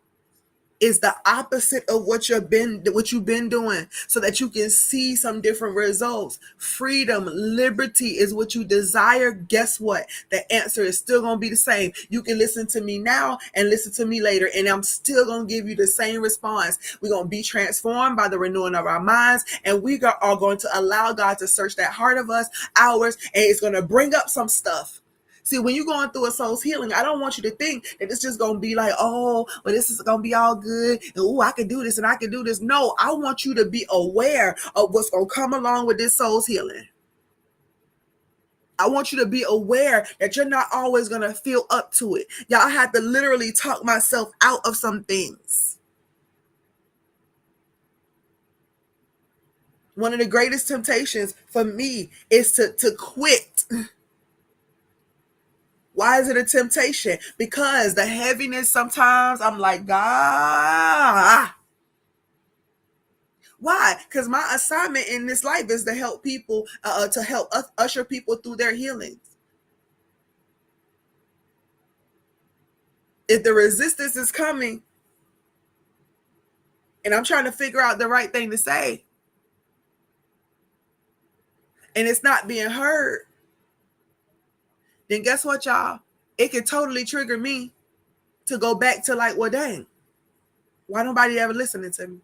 is the opposite of what you've been doing, so that you can see some different results. Freedom, liberty is what you desire. Guess what? The answer is still going to be the same. You can listen to me now and listen to me later, and I'm still going to give you the same response. We're going to be transformed by the renewing of our minds, and we are going to allow God to search that heart of us, ours, and it's going to bring up some stuff. See, when you're going through a soul's healing, I don't want you to think that it's just going to be like, oh, well, this is going to be all good. And, oh, I can do this and I can do this. No, I want you to be aware of what's going to come along with this soul's healing. I want you to be aware that you're not always going to feel up to it. Y'all, I had to literally talk myself out of some things. One of the greatest temptations for me is to quit. Why is it a temptation? Because the heaviness, sometimes I'm like, God. Why? Because my assignment in this life is to help people, to help usher people through their healings. If the resistance is coming and I'm trying to figure out the right thing to say and it's not being heard, then guess what, y'all? It can totally trigger me to go back to like, well, dang, why nobody ever listening to me?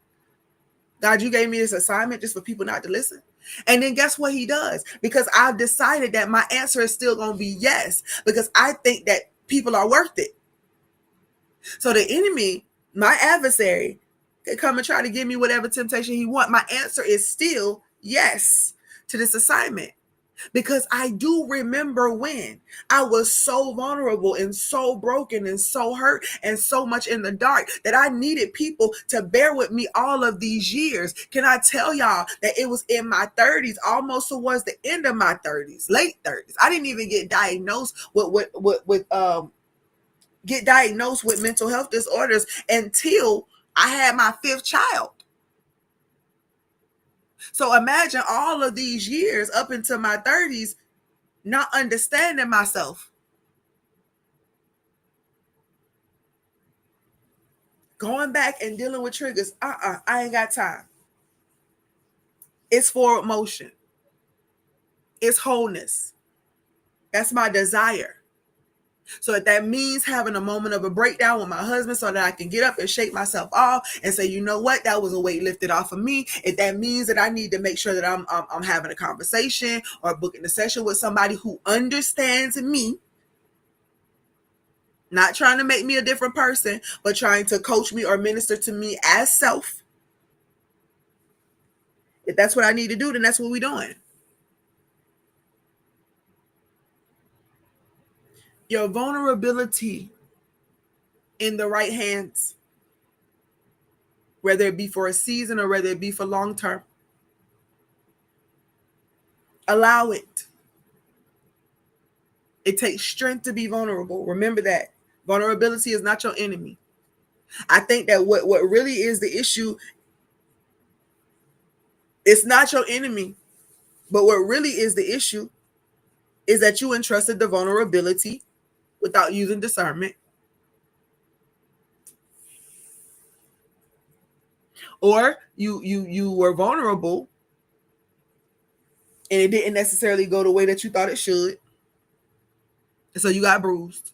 God, you gave me this assignment just for people not to listen. And then guess what he does? Because I've decided that my answer is still going to be yes, because I think that people are worth it. So the enemy, my adversary, could come and try to give me whatever temptation he wants. My answer is still yes to this assignment. Because I do remember when I was so vulnerable and so broken and so hurt and so much in the dark that I needed people to bear with me all of these years. Can I tell y'all that it was in my 30s, almost towards the end of my 30s, late 30s. I didn't even get diagnosed with mental health disorders until I had my fifth child. So imagine all of these years up into my 30s not understanding myself, going back and dealing with triggers. I ain't got time. It's forward motion. It's wholeness. That's my desire. So if that means having a moment of a breakdown with my husband so that I can get up and shake myself off and say, you know what, that was a weight lifted off of me. If that means that I need to make sure that I'm having a conversation or booking a session with somebody who understands me, not trying to make me a different person, but trying to coach me or minister to me as self. If that's what I need to do, then that's what we're doing. Your vulnerability in the right hands, whether it be for a season or whether it be for long term, allow it. It takes strength to be vulnerable. Remember that. Vulnerability is not your enemy. I think that what really is the issue, it's not your enemy, but what really is the issue is that you entrusted the vulnerability without using discernment, or you were vulnerable and it didn't necessarily go the way that you thought it should, and so you got bruised.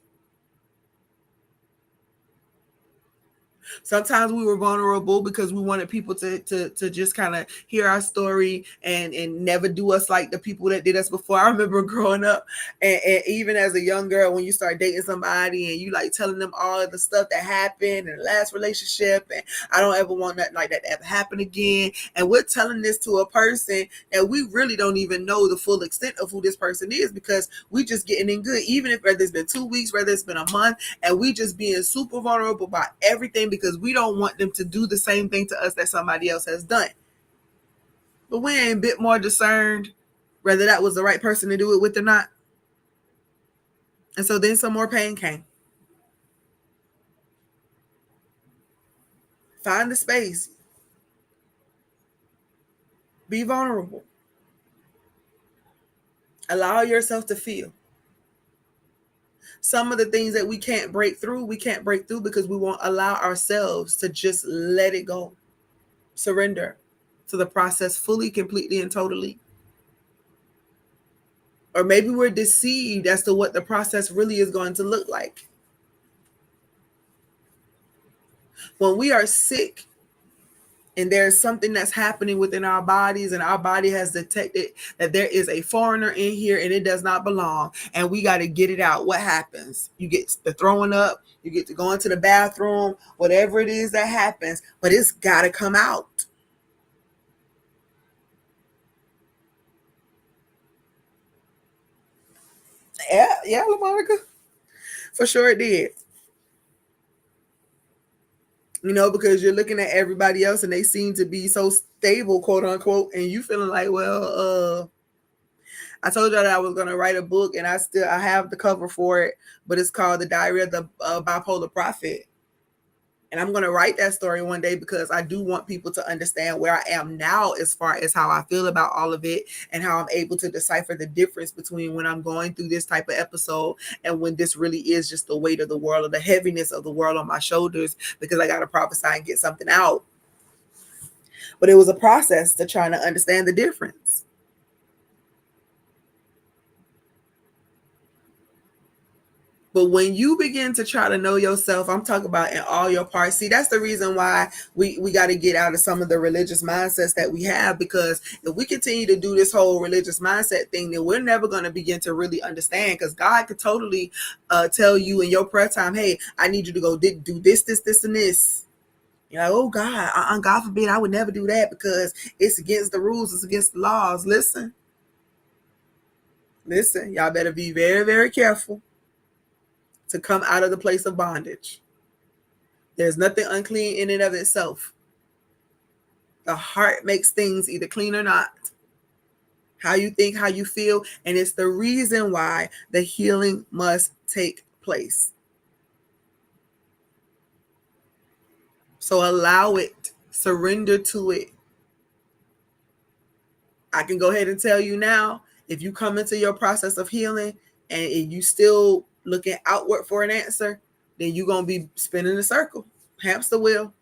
Sometimes we were vulnerable because we wanted people to just kind of hear our story and never do us like the people that did us before. I remember growing up and even as a young girl, when you start dating somebody and you like telling them all of the stuff that happened in the last relationship, and I don't ever want nothing like that to ever happen again. And we're telling this to a person that we really don't even know the full extent of who this person is, because we just getting in good, even if whether it's been 2 weeks, whether it's been a month, and we just being super vulnerable about everything because we don't want them to do the same thing to us that somebody else has done. But we ain't a bit more discerned whether that was the right person to do it with or not. And so then some more pain came. Find the space. Be vulnerable. Allow yourself to feel. Some of the things that we can't break through because we won't allow ourselves to just let it go. Surrender to the process fully, completely, and totally. Or maybe we're deceived as to what the process really is going to look like. When we are sick and there's something that's happening within our bodies and our body has detected that there is a foreigner in here and it does not belong, and we got to get it out, what happens? You get the throwing up, you get to go into the bathroom, whatever it is that happens, but it's got to come out. Yeah, LaMonica. For sure it did. Because you're looking at everybody else and they seem to be so stable, quote unquote, and you feeling like, well, I told you that I was going to write a book, and I have the cover for it, but it's called The Diary of the Bipolar Prophet. And I'm going to write that story one day because I do want people to understand where I am now as far as how I feel about all of it and how I'm able to decipher the difference between when I'm going through this type of episode and when this really is just the weight of the world or the heaviness of the world on my shoulders, because I got to prophesy and get something out. But it was a process to trying to understand the difference. But when you begin to try to know yourself, I'm talking about in all your parts. See, that's the reason why we got to get out of some of the religious mindsets that we have, because if we continue to do this whole religious mindset thing, then we're never going to begin to really understand, because God could totally tell you in your prayer time, hey, I need you to go do this, and this. You're like, oh God, God forbid, I would never do that because it's against the rules, it's against the laws. Listen. Listen, y'all better be very, very careful to come out of the place of bondage. There's nothing unclean in and of itself. The heart makes things either clean or not. How you think, how you feel, and it's the reason why the healing must take place. So allow it, surrender to it. I can go ahead and tell you now, if you come into your process of healing and you still looking outward for an answer, then you're going to be spinning a circle, hamster wheel.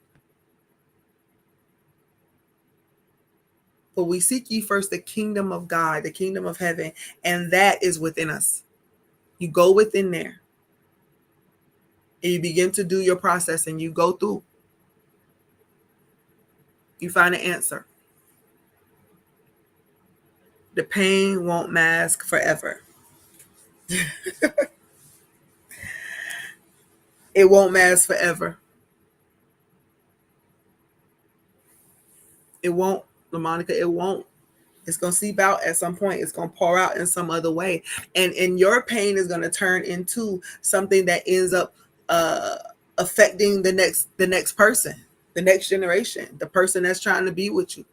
But we seek ye first the kingdom of God, the kingdom of heaven, and that is within us. You go within there and you begin to do your process and you go through. You find an answer. The pain won't mask forever. It won't mask forever. It won't, LaMonica, it won't. It's going to seep out at some point. It's going to pour out in some other way. And your pain is going to turn into something that ends up affecting the next person, the next generation, the person that's trying to be with you.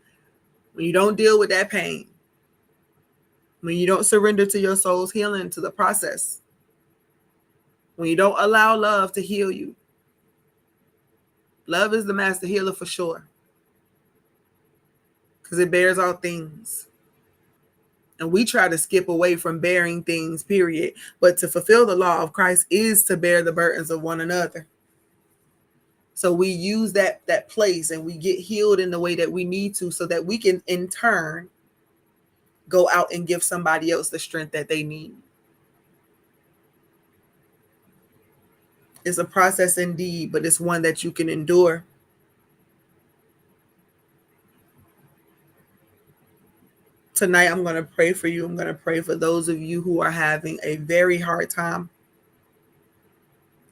When you don't deal with that pain, when you don't surrender to your soul's healing, to the process, when you don't allow love to heal you. Love is the master healer for sure, because it bears all things. And we try to skip away from bearing things, period. But to fulfill the law of Christ is to bear the burdens of one another. So we use that place and we get healed in the way that we need to, so that we can in turn go out and give somebody else the strength that they need. It's a process indeed, but it's one that you can endure. Tonight, I'm going to pray for you. I'm going to pray for those of you who are having a very hard time.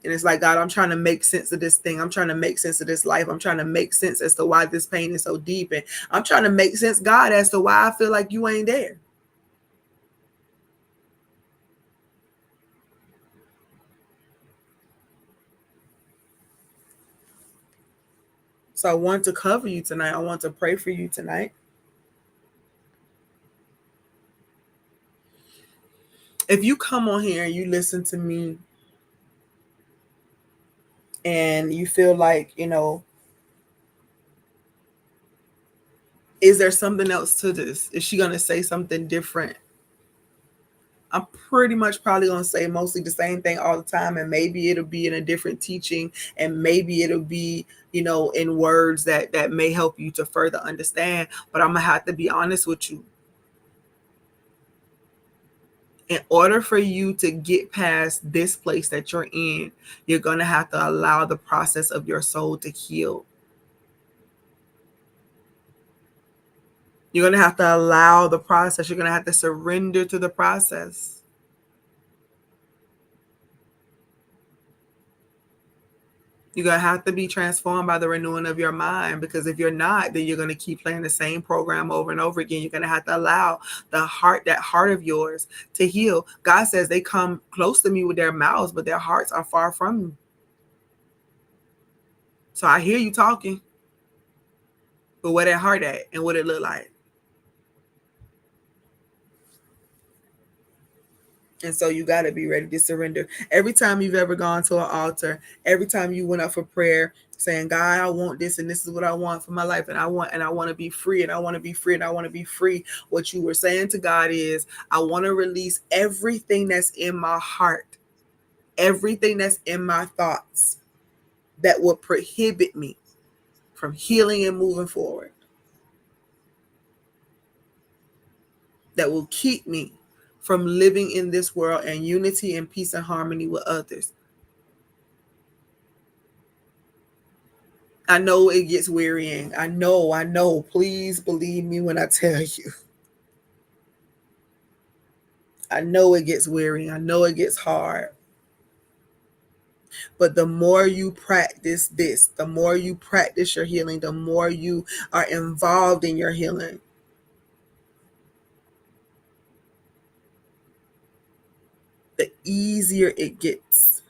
And it's like, God, I'm trying to make sense of this thing. I'm trying to make sense of this life. I'm trying to make sense as to why this pain is so deep. And I'm trying to make sense, God, as to why I feel like you ain't there. So I want to cover you tonight. I want to pray for you tonight. If you come on here and you listen to me and you feel like, is there something else to this? Is she going to say something different? I'm pretty much probably going to say mostly the same thing all the time. And maybe it'll be in a different teaching. And maybe it'll be, in words that may help you to further understand. But I'm going to have to be honest with you. In order for you to get past this place that you're in, you're going to have to allow the process of your soul to heal. You're going to have to allow the process. You're going to have to surrender to the process. You're going to have to be transformed by the renewing of your mind, because if you're not, then you're going to keep playing the same program over and over again. You're going to have to allow that heart of yours to heal. God says they come close to me with their mouths, but their hearts are far from me. So I hear you talking, but where that heart at and what it look like? And so you got to be ready to surrender. Every time you've ever gone to an altar, every time you went up for prayer, saying, God, I want this, and this is what I want for my life, and I want to be free, and I want to be free, and I want to be free. What you were saying to God is, I want to release everything that's in my heart, everything that's in my thoughts that will prohibit me from healing and moving forward, that will keep me from living in this world in unity and peace and harmony with others. I know it gets wearying. I know. Please believe me when I tell you. I know it gets wearying. I know it gets hard. But the more you practice this, the more you practice your healing, the more you are involved in your healing, easier it gets.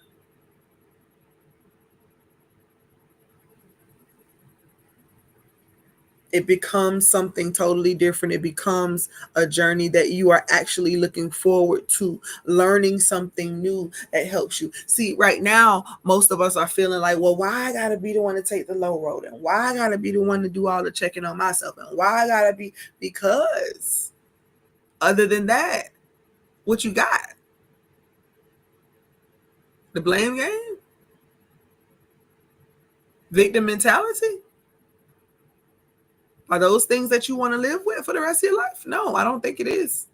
It becomes something totally different. It becomes a journey that you are actually looking forward to, learning something new that helps you. See, right now, most of us are feeling like, well, why I gotta be the one to take the low road? And why I gotta be the one to do all the checking on myself? And why I gotta be, because other than that, what you got? The blame game? Victim mentality? Are those things that you want to live with for the rest of your life? No, I don't think it is.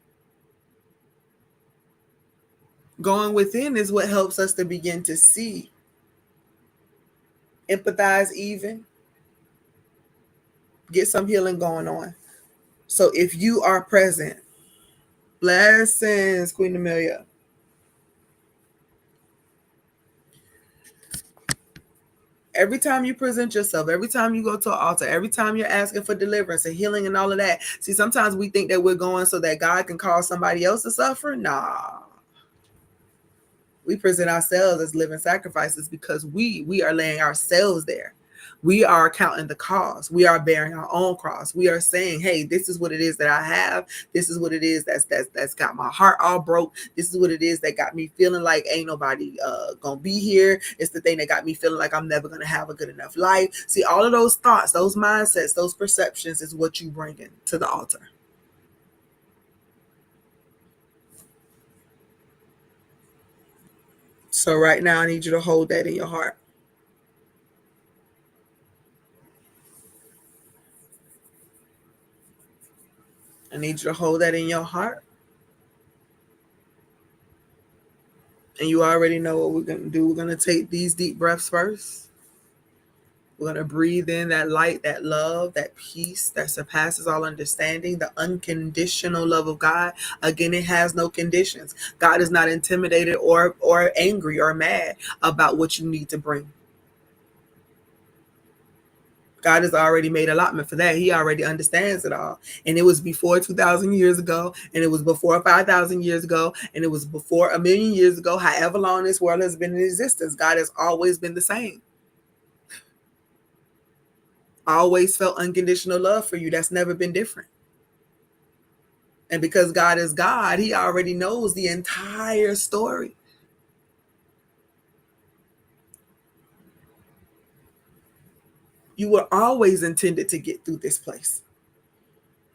Going within is what helps us to begin to see, empathize, even get some healing going on. So if you are present, blessings, Queen Amelia. Every time you present yourself, every time you go to an altar, every time you're asking for deliverance and healing and all of that. See, sometimes we think that we're going so that God can cause somebody else to suffer. Nah. We present ourselves as living sacrifices because we are laying ourselves there. We are counting the cost. We are bearing our own cross. We are saying, hey, this is what it is that I have. This is what it is that's got my heart all broke. This is what it is that got me feeling like ain't nobody gonna be here. It's the thing that got me feeling like I'm never gonna have a good enough life. See, all of those thoughts, those mindsets, those perceptions is what you bring in to the altar. So right now, I need you to hold that in your heart. I need you to hold that in your heart. And you already know what we're going to do. We're going to take these deep breaths first. We're going to breathe in that light, that love, that peace that surpasses all understanding, the unconditional love of God. Again, it has no conditions. God is not intimidated or angry or mad about what you need to bring. God has already made allotment for that. He already understands it all. And it was before 2,000 years ago, and it was before 5,000 years ago, and it was before 1,000,000 years ago. However long this world has been in existence, God has always been the same. I always felt unconditional love for you. That's never been different. And because God is God, He already knows the entire story. You were always intended to get through this place.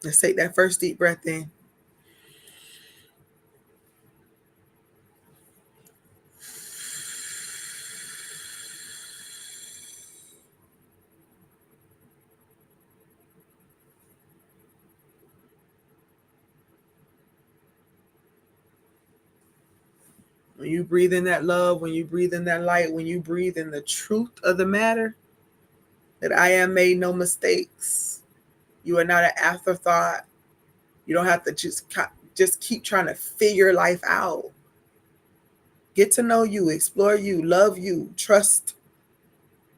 Let's take that first deep breath in. When you breathe in that love, when you breathe in that light, when you breathe in the truth of the matter, that I am made no mistakes. You are not an afterthought. You don't have to just keep trying to figure life out. Get to know you, explore you, love you, trust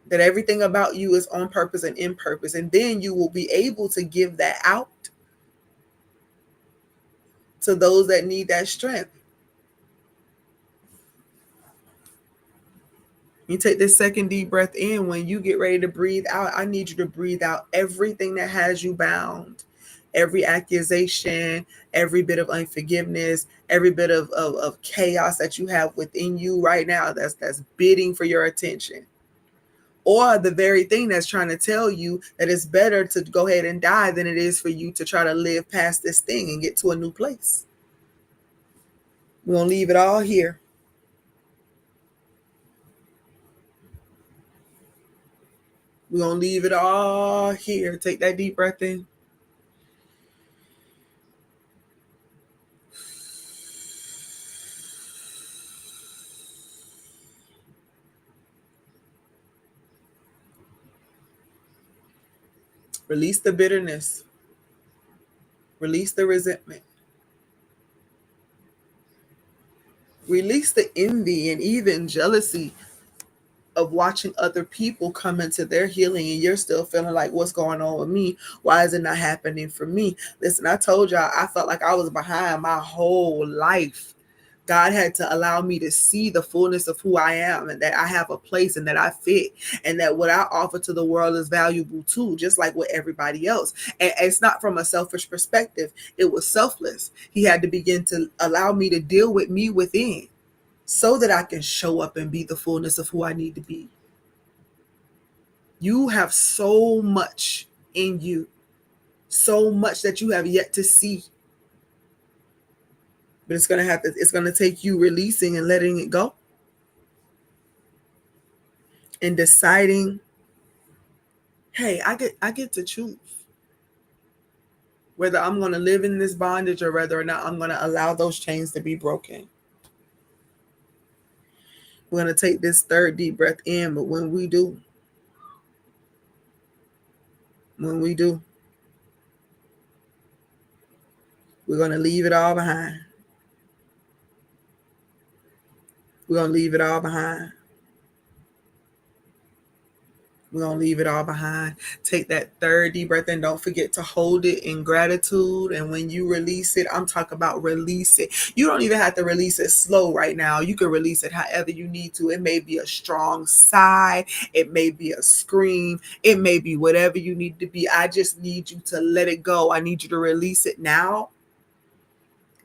that everything about you is on purpose and in purpose. And then you will be able to give that out to those that need that strength. You take this second deep breath in. When you get ready to breathe out, I need you to breathe out everything that has you bound, every accusation, every bit of unforgiveness, every bit of chaos that you have within you right now that's bidding for your attention. Or the very thing that's trying to tell you that it's better to go ahead and die than it is for you to try to live past this thing and get to a new place. We're going to leave it all here. We're going to leave it all here. Take that deep breath in. Release the bitterness. Release the resentment. Release the envy and even jealousy of watching other people come into their healing and you're still feeling like, what's going on with me? Why is it not happening for me? Listen, I told y'all I felt like I was behind my whole life. God had to allow me to see the fullness of who I am, and that I have a place, and that I fit, and that what I offer to the world is valuable too, just like with everybody else. And it's not from a selfish perspective. It was selfless. He had to begin to allow me to deal with me within so that I can show up and be the fullness of who I need to be. You have so much in you, so much that you have yet to see. But it's going to take you releasing and letting it go, and deciding, hey, I get to choose whether I'm going to live in this bondage or whether or not I'm going to allow those chains to be broken. We're going to take this third deep breath in, but when we do, we're going to leave it all behind. We're going to leave it all behind. We're going to leave it all behind. Take that third deep breath and don't forget to hold it in gratitude. And when you release it, I'm talking about release it. You don't even have to release it slow right now. You can release it however you need to. It may be a strong sigh. It may be a scream. It may be whatever you need to be. I just need you to let it go. I need you to release it now.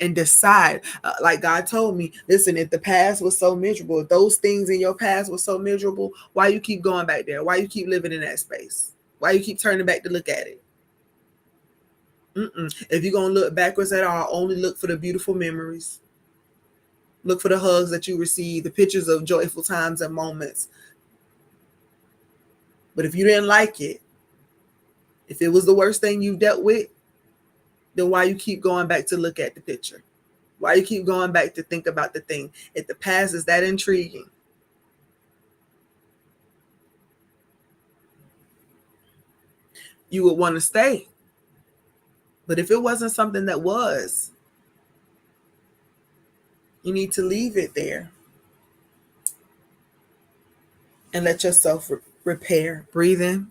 And decide, like God told me, listen, if the past was so miserable, if those things in your past were so miserable, why you keep going back there? Why you keep living in that space? Why you keep turning back to look at it? If you're going to look backwards at all, only look for the beautiful memories. Look for the hugs that you receive, the pictures of joyful times and moments. But if you didn't like it, if it was the worst thing you dealt with, then why you keep going back to look at the picture? Why you keep going back to think about the thing? If the past is that intriguing, you would want to stay. But if it wasn't something that was, you need to leave it there and let yourself repair. Breathe in.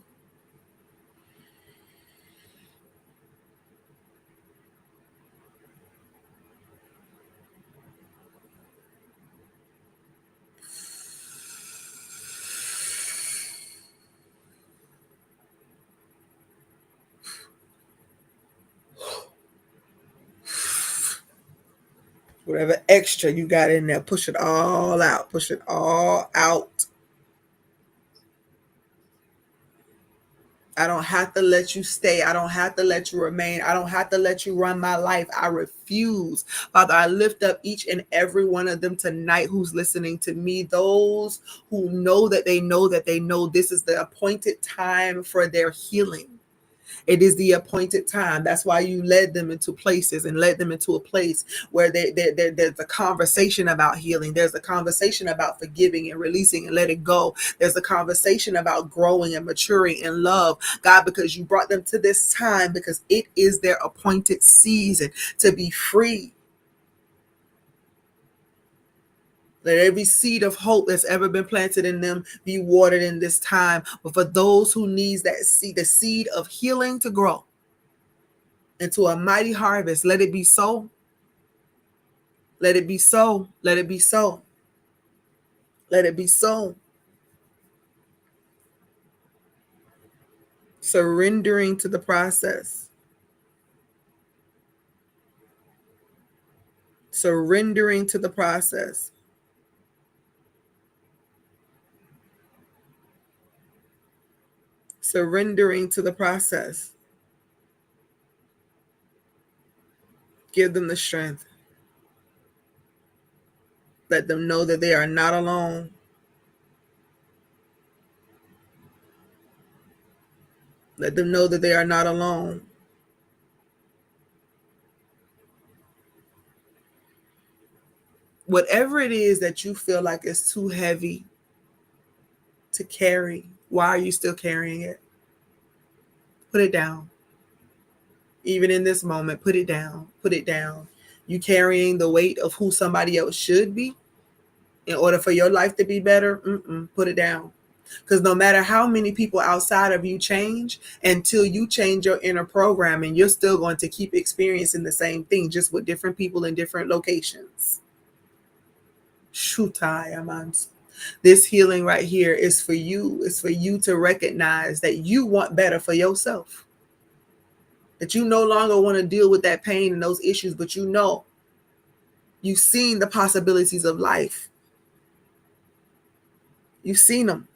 Whatever extra you got in there, push it all out. Push it all out. I don't have to let you stay. I don't have to let you remain. I don't have to let you run my life. I refuse. Father, I lift up each and every one of them tonight who's listening to me. Those who know that they know that they know this is the appointed time for their healing. It is the appointed time. That's why you led them into places and led them into a place where there's a conversation about healing. There's a conversation about forgiving and releasing and letting go. There's a conversation about growing and maturing in love, God, because you brought them to this time because it is their appointed season to be free. Let every seed of hope that's ever been planted in them be watered in this time. But for those who need that seed, the seed of healing to grow into a mighty harvest, let it be so. Let it be so. Let it be so. Let it be so. Surrendering to the process. Surrendering to the process. Surrendering to the process. Give them the strength. Let them know that they are not alone. Let them know that they are not alone. Whatever it is that you feel like is too heavy to carry, why are you still carrying it? Put it down. Even in this moment, put it down. Put it down. You carrying the weight of who somebody else should be in order for your life to be better? Put it down. Because no matter how many people outside of you change, until you change your inner programming, you're still going to keep experiencing the same thing, just with different people in different locations. This healing right here is for you. It's for you to recognize that you want better for yourself. That you no longer want to deal with that pain and those issues, but you know you've seen the possibilities of life. You've seen them.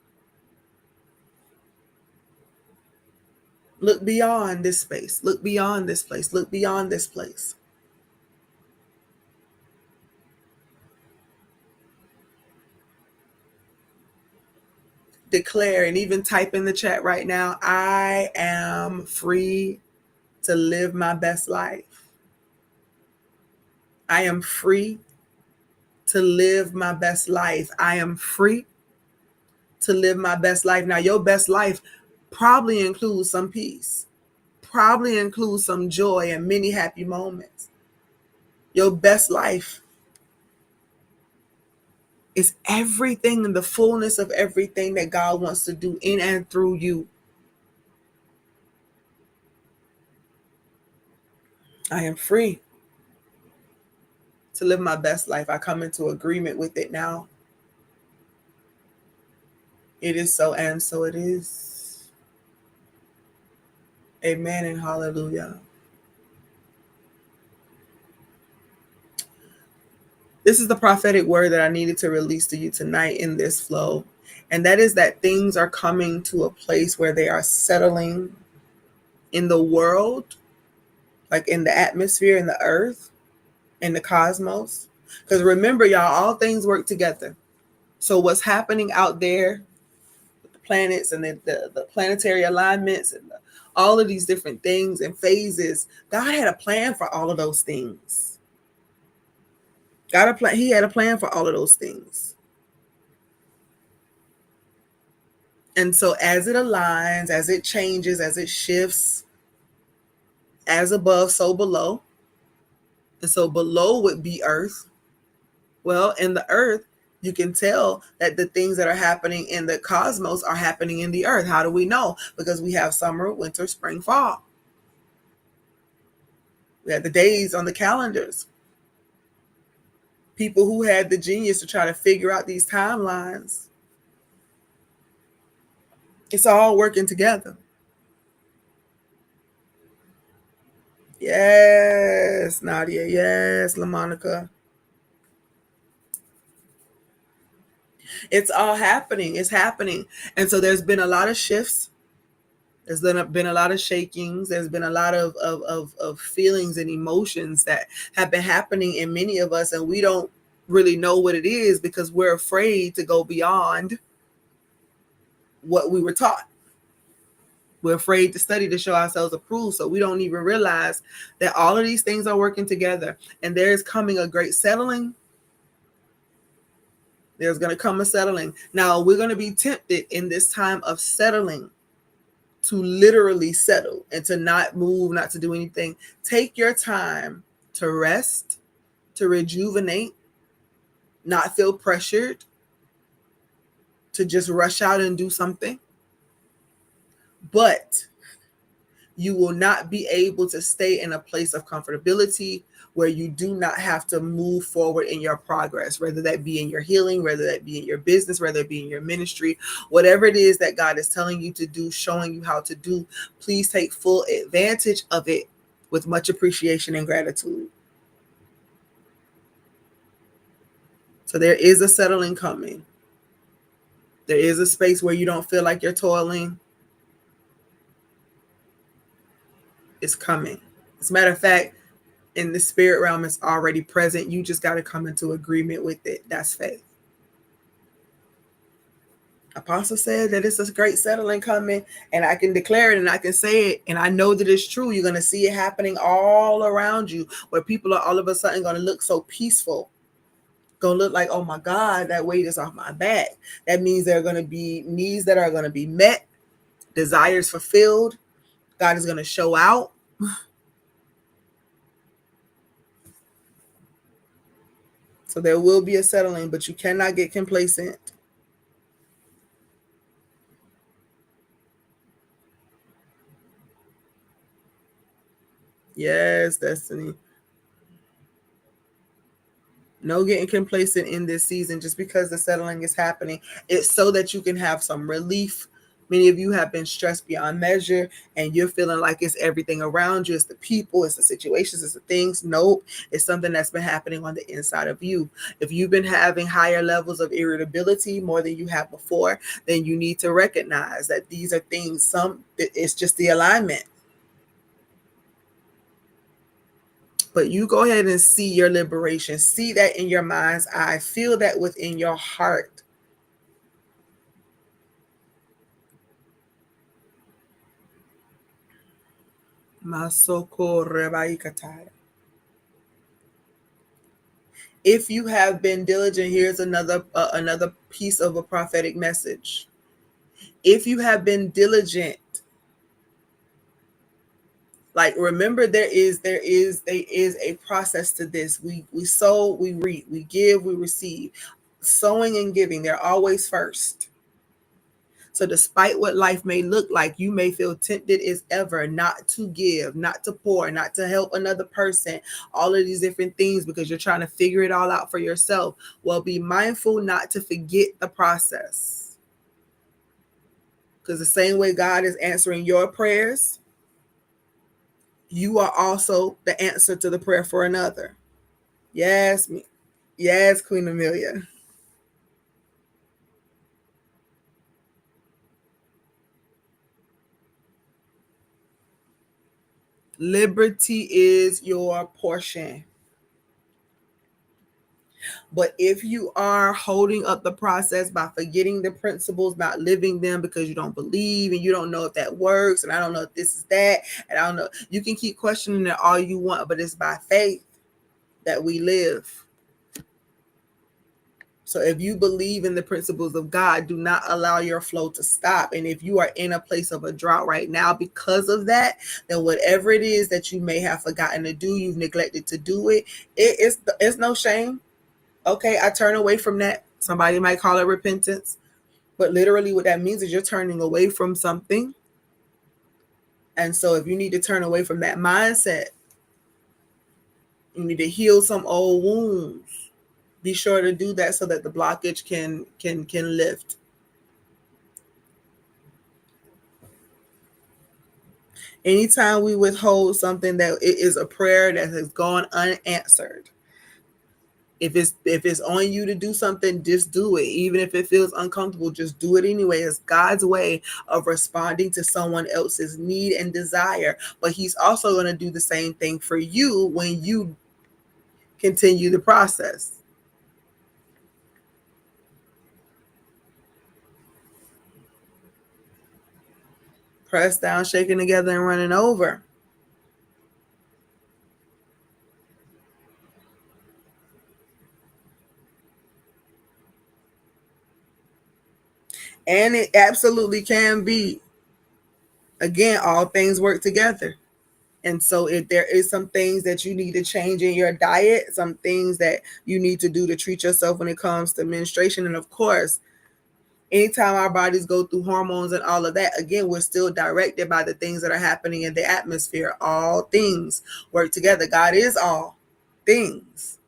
Look beyond this space. Look beyond this place. Look beyond this place. Declare and even type in the chat right now, I am free to live my best life. I am free to live my best life. I am free to live my best life. Now, your best life probably includes some peace, probably includes some joy and many happy moments. Your best life is everything in the fullness of everything that God wants to do in and through you. I am free to live my best life. I come into agreement with it now. It is so, and so it is. Amen and hallelujah. This is the prophetic word that I needed to release to you tonight in this flow. And that is that things are coming to a place where they are settling in the world, like in the atmosphere, in the earth, in the cosmos. Because remember, y'all, all things work together. So what's happening out there, the planets and the planetary alignments and all of these different things and phases, God had a plan for all of those things. He had a plan for all of those things. And so as it aligns, as it changes, as it shifts, as above, so below. And so below would be earth. Well, in the earth, you can tell that the things that are happening in the cosmos are happening in the earth. How do we know? Because we have summer, winter, spring, fall. We have the days on the calendars. People who had the genius to try to figure out these timelines. It's all working together. Yes, Nadia. Yes, LaMonica. It's all happening. It's happening. And so there's been a lot of shifts. There's been a lot of shakings. There's been a lot of feelings and emotions that have been happening in many of us, and we don't really know what it is because we're afraid to go beyond what we were taught. We're afraid to study to show ourselves approved, so we don't even realize that all of these things are working together, and there is coming a great settling. There's going to come a settling. Now, we're going to be tempted in this time of settling to literally settle and to not move, not to do anything. Take your time to rest, to rejuvenate, not feel pressured to just rush out and do something. But you will not be able to stay in a place of comfortability where you do not have to move forward in your progress, whether that be in your healing, whether that be in your business, whether it be in your ministry, whatever it is that God is telling you to do, showing you how to do, please take full advantage of it with much appreciation and gratitude. So there is a settling coming. There is a space where you don't feel like you're toiling. It's coming. As a matter of fact, in the spirit realm, it's already present. You just got to come into agreement with it. That's faith. Apostle said that it's a great settling coming, and I can declare it and I can say it, and I know that it's true. You're going to see it happening all around you, where people are all of a sudden going to look so peaceful, going to look like, oh my God, that weight is off my back. That means there are going to be needs that are going to be met, desires fulfilled. God is going to show out. So there will be a settling, but you cannot get complacent. Yes, Destiny. No getting complacent in this season just because the settling is happening. It's so that you can have some relief. Many of you have been stressed beyond measure and you're feeling like it's everything around you. It's the people, it's the situations, it's the things. Nope. It's something that's been happening on the inside of you. If you've been having higher levels of irritability more than you have before, then you need to recognize that these are things, it's just the alignment. But you go ahead and see your liberation. See that in your mind's eye. Feel that within your heart. If you have been diligent, here's another piece of a prophetic message. If you have been diligent, like remember there is a process to this. We sow, we reap, we give, we receive. Sowing and giving, they're always first. So despite what life may look like, you may feel tempted as ever not to give, not to pour, not to help another person, all of these different things because you're trying to figure it all out for yourself. Well, be mindful not to forget the process. Because the same way God is answering your prayers, you are also the answer to the prayer for another. Yes, yes, Queen Amelia. Liberty is your portion. But if you are holding up the process by forgetting the principles, not living them because you don't believe and you don't know if that works, and I don't know if this is that, and I don't know, you can keep questioning it all you want, but it's by faith that we live. So if you believe in the principles of God, do not allow your flow to stop. And if you are in a place of a drought right now because of that, then whatever it is that you may have forgotten to do, you've neglected to do it, it's no shame. Okay, I turn away from that. Somebody might call it repentance. But literally what that means is you're turning away from something. And so if you need to turn away from that mindset, you need to heal some old wounds. Be sure to do that so that the blockage can lift. Anytime we withhold something that it is a prayer that has gone unanswered, if it's on you to do something, just do it. Even if it feels uncomfortable, just do it anyway. It's God's way of responding to someone else's need and desire. But he's also going to do the same thing for you when you continue the process. Press down, shaking together, and running over. And it absolutely can be. Again, all things work together. And so if there is some things that you need to change in your diet, some things that you need to do to treat yourself when it comes to menstruation. And of course, anytime our bodies go through hormones and all of that, again, we're still directed by the things that are happening in the atmosphere. All things work together. God is all things.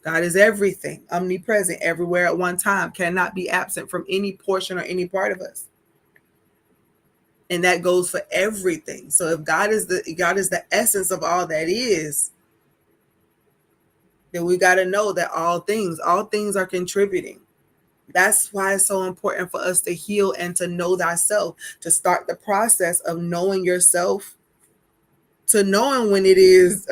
God is everything, omnipresent, everywhere at one time, cannot be absent from any portion or any part of us. And that goes for everything. So if God is the essence of all that is, then we got to know that all things are contributing. That's why it's so important for us to heal and to know thyself, to start the process of knowing yourself, to knowing when it is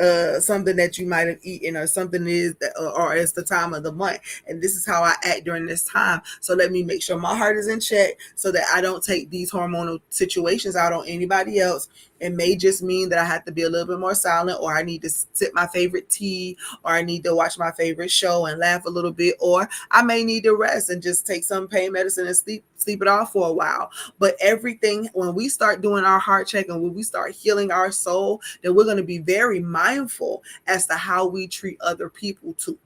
something that you might have eaten or something is that, or it's the time of the month, and this is how I act during this time. So let me make sure my heart is in check so that I don't take these hormonal situations out on anybody else. It may just mean that I have to be a little bit more silent, or I need to sip my favorite tea, or I need to watch my favorite show and laugh a little bit, or I may need to rest and just take some pain medicine and sleep it off for a while. But everything, when we start doing our heart check and when we start healing our soul, then we're going to be very mindful as to how we treat other people too.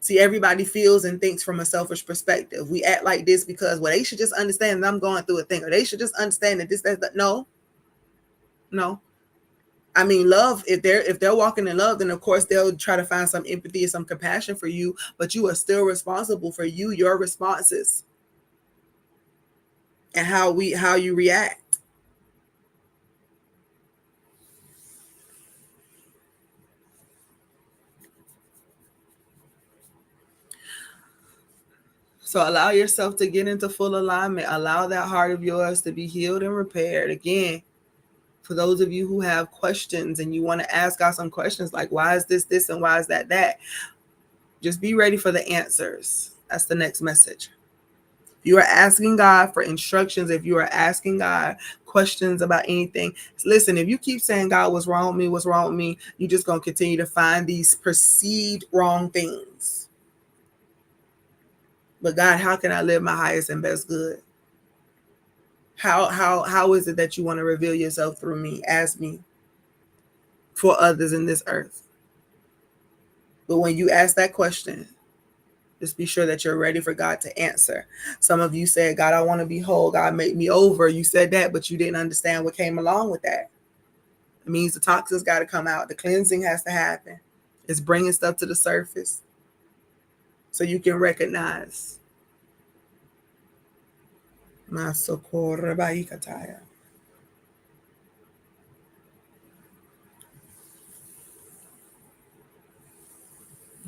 See, everybody feels and thinks from a selfish perspective. We act like this because, well, they should just understand that I'm going through a thing, or they should just understand that this, that. No. I mean, love, if they're walking in love, then of course they'll try to find some empathy and some compassion for you, but you are still responsible for your responses, and how you react. So allow yourself to get into full alignment. Allow that heart of yours to be healed and repaired. Again, for those of you who have questions and you want to ask God some questions like, why is this and why is that? Just be ready for the answers. That's the next message. You are asking God for instructions. If you are asking God questions about anything, listen, if you keep saying, God, what's wrong with me? What's wrong with me? You're just going to continue to find these perceived wrong things. But God, how can I live my highest and best good? How is it that you want to reveal yourself through me, as me, for others in this earth? But when you ask that question, just be sure that you're ready for God to answer. Some of you said, God, I want to be whole. God, make me over. You said that, but you didn't understand what came along with that. It means the toxins got to come out. The cleansing has to happen. It's bringing stuff to the surface so you can recognize.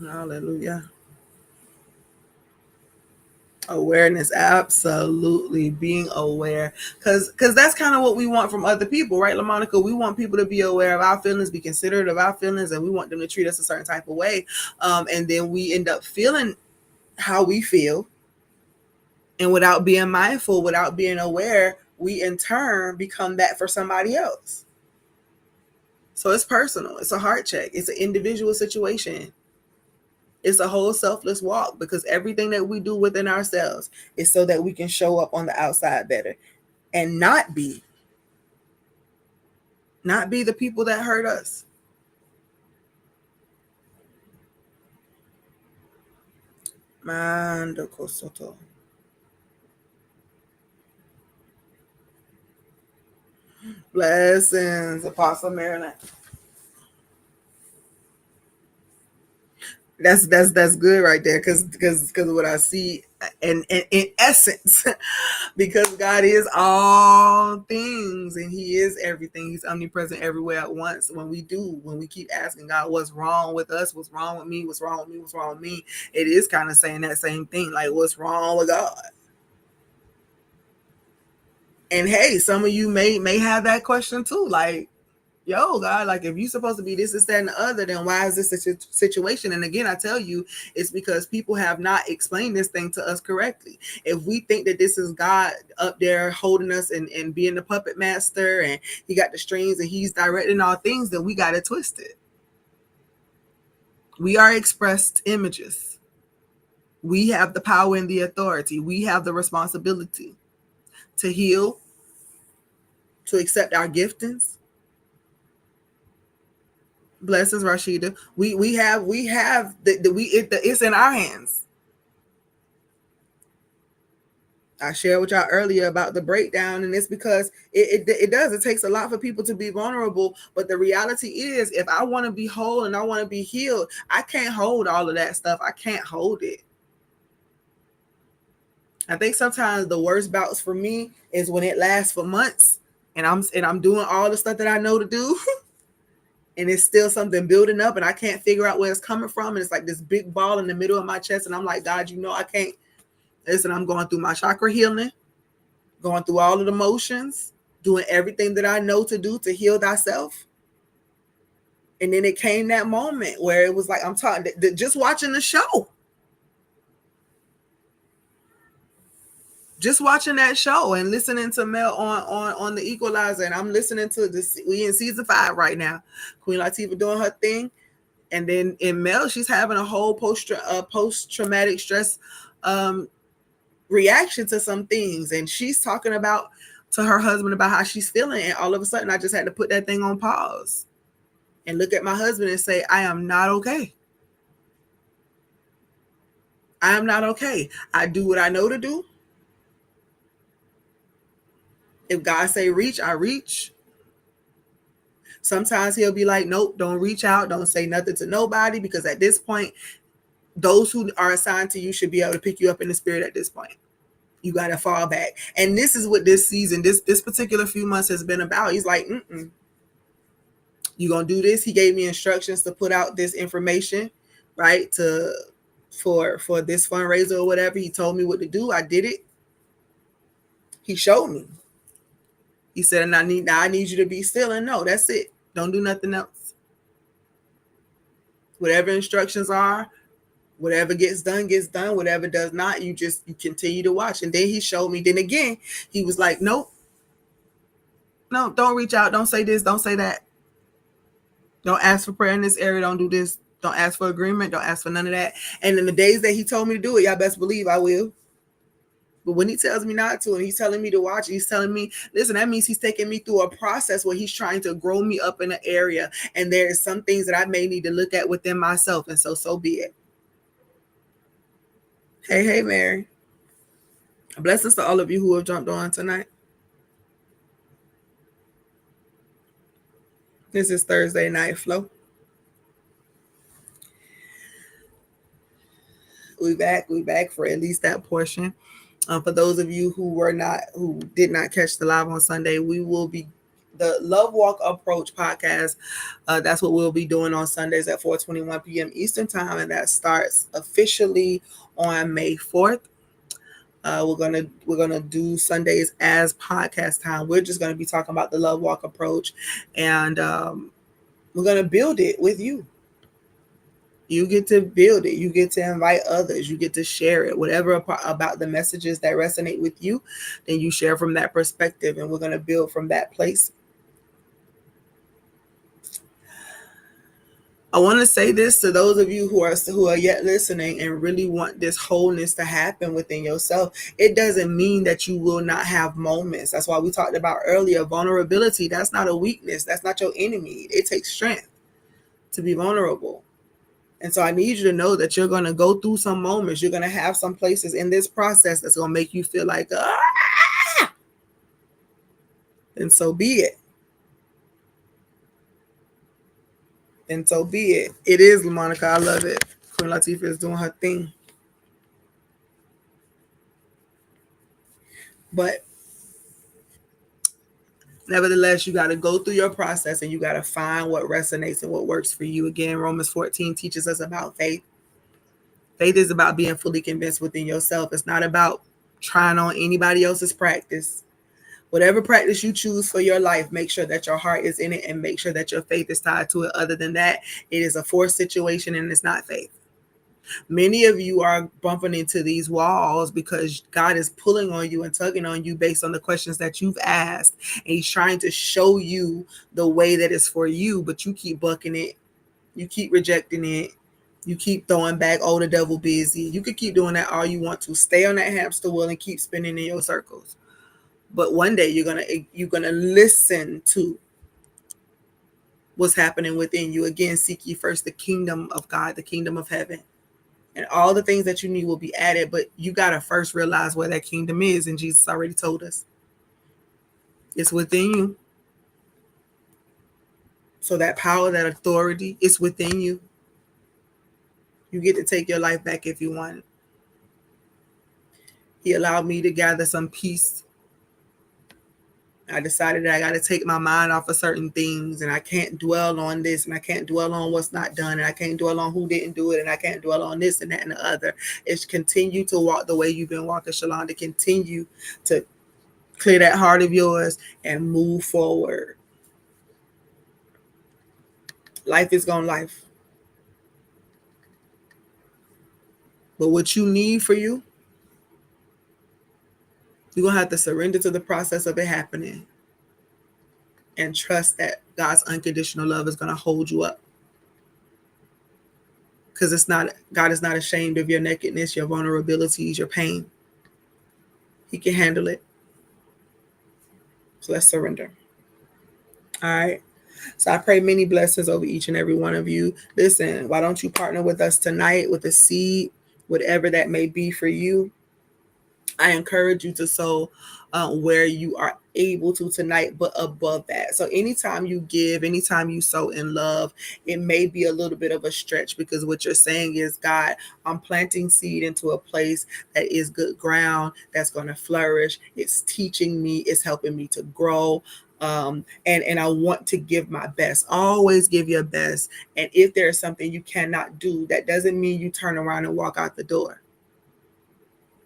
Hallelujah. Awareness, absolutely, being aware, because that's kind of what we want from other people, right, LaMonica? We want people to be aware of our feelings, be considerate of our feelings, and we want them to treat us a certain type of way, and then we end up feeling how we feel, and without being mindful, without being aware, we in turn become that for somebody else. So it's personal, it's a heart check, it's an individual situation. It's a whole selfless walk, because everything that we do within ourselves is so that we can show up on the outside better and not be the people that hurt us. Mando kosoto. Blessings, Apostle Marilyn. That's good right there, because what I see, and in essence, because God is all things and He is everything. He's omnipresent everywhere at once. When we keep asking God, what's wrong with us? What's wrong with me? What's wrong with me? What's wrong with me? It is kind of saying that same thing, like, what's wrong with God? And hey, some of you may have that question too, like, yo, God, like, if you're supposed to be this, that, and the other, then why is this a situation? And again, I tell you, it's because people have not explained this thing to us correctly. If we think that this is God up there holding us and being the puppet master, and He got the strings and He's directing all things, then we got it twisted. We are expressed images. We have the power and the authority. We have the responsibility to heal, to accept our giftings. Blessings, Rashida. It's in our hands. I shared with y'all earlier about the breakdown, and it's because it takes a lot for people to be vulnerable. But the reality is, if I want to be whole and I want to be healed, I can't hold all of that stuff. I can't hold it. I think sometimes the worst bouts for me is when it lasts for months, and I'm doing all the stuff that I know to do. And it's still something building up, and I can't figure out where it's coming from. And it's like this big ball in the middle of my chest. And I'm like, God, I can't. Listen, I'm going through my chakra healing, going through all of the motions, doing everything that I know to do to heal thyself. And then it came that moment where it was like, I'm talking, just watching the show. Just watching that show and listening to Mel on the Equalizer. And I'm listening to this. We in season 5 right now. Queen Latifah doing her thing. And then in Mel, she's having a whole post-traumatic stress reaction to some things. And she's talking about to her husband about how she's feeling. And all of a sudden, I just had to put that thing on pause and look at my husband and say, I am not okay. I am not okay. I do what I know to do. If God say reach, I reach. Sometimes he'll be like, nope, don't reach out, don't say nothing to nobody, because at this point, those who are assigned to you should be able to pick you up in the spirit at this point. You got to fall back. And this is what this season, this particular few months has been about. He's like, you gonna do this. He gave me instructions to put out this information, right, to for this fundraiser or whatever. He told me what to do. I did it. He showed me. He said, and I need you to be still and no, that's it. Don't do nothing else. Whatever instructions are, whatever gets done, gets done. Whatever does not, you continue to watch. And then he showed me. Then again, he was like, nope, no, don't reach out. Don't say this. Don't say that. Don't ask for prayer in this area. Don't do this. Don't ask for agreement. Don't ask for none of that. And in the days that he told me to do it, y'all best believe I will. But when he tells me not to, and he's telling me to watch, he's telling me, listen, that means he's taking me through a process where he's trying to grow me up in an area. And there are some things that I may need to look at within myself. And so be it. Hey, Mary. Blessings to all of you who have jumped on tonight. This is Thursday Night Flow. We back for at least that portion. For those of you who did not catch the live on Sunday, we will be the Love Walk Approach podcast. That's what we'll be doing on Sundays at 4:21 p.m. Eastern time, and that starts officially on May 4th. We're gonna do Sundays as podcast time. We're just gonna be talking about the Love Walk Approach, and we're gonna build it with you. You get to build it. You get to invite others. You get to share it. Whatever about the messages that resonate with you, then you share from that perspective, and we're going to build from that place. I want to say this to those of you who are yet listening and really want this wholeness to happen within yourself. It doesn't mean that you will not have moments. That's why we talked about earlier, vulnerability. That's not a weakness. That's not your enemy. It takes strength to be vulnerable. And so I need you to know that you're going to go through some moments. You're going to have some places in this process that's going to make you feel like, and so be it. And so be it. It is, LaMonica. I love it. Queen Latifah is doing her thing. But nevertheless, you got to go through your process and you got to find what resonates and what works for you. Again, Romans 14 teaches us about faith. Faith is about being fully convinced within yourself. It's not about trying on anybody else's practice. Whatever practice you choose for your life, make sure that your heart is in it and make sure that your faith is tied to it. Other than that, it is a forced situation and it's not faith. Many of you are bumping into these walls because God is pulling on you and tugging on you based on the questions that you've asked. And he's trying to show you the way that is for you, but you keep bucking it. You keep rejecting it. You keep throwing back, oh, the devil busy. You could keep doing that all you want to. Stay on that hamster wheel and keep spinning in your circles. But one day you're gonna listen to what's happening within you. Again, seek ye first the kingdom of God, the kingdom of heaven. And all the things that you need will be added. But you gotta first realize where that kingdom is. And Jesus already told us. It's within you. So that power, that authority, it's within you. You get to take your life back if you want it. He allowed me to gather some peace. I decided that I got to take my mind off of certain things, and I can't dwell on this, and I can't dwell on what's not done, and I can't dwell on who didn't do it, and I can't dwell on this and that and the other. It's continue to walk the way you've been walking, Shalonda. Continue to clear that heart of yours and move forward. Life is gonna life. But what you need for you, you're going to have to surrender to the process of it happening and trust that God's unconditional love is going to hold you up. Because God is not ashamed of your nakedness, your vulnerabilities, your pain. He can handle it. So let's surrender. All right. So I pray many blessings over each and every one of you. Listen, why don't you partner with us tonight with a seed, whatever that may be for you. I encourage you to sow where you are able to tonight, but above that. So anytime you give, anytime you sow in love, it may be a little bit of a stretch, because what you're saying is, God, I'm planting seed into a place that is good ground, that's going to flourish. It's teaching me, it's helping me to grow. And I want to give my best. Always give your best. And if there's something you cannot do, that doesn't mean you turn around and walk out the door.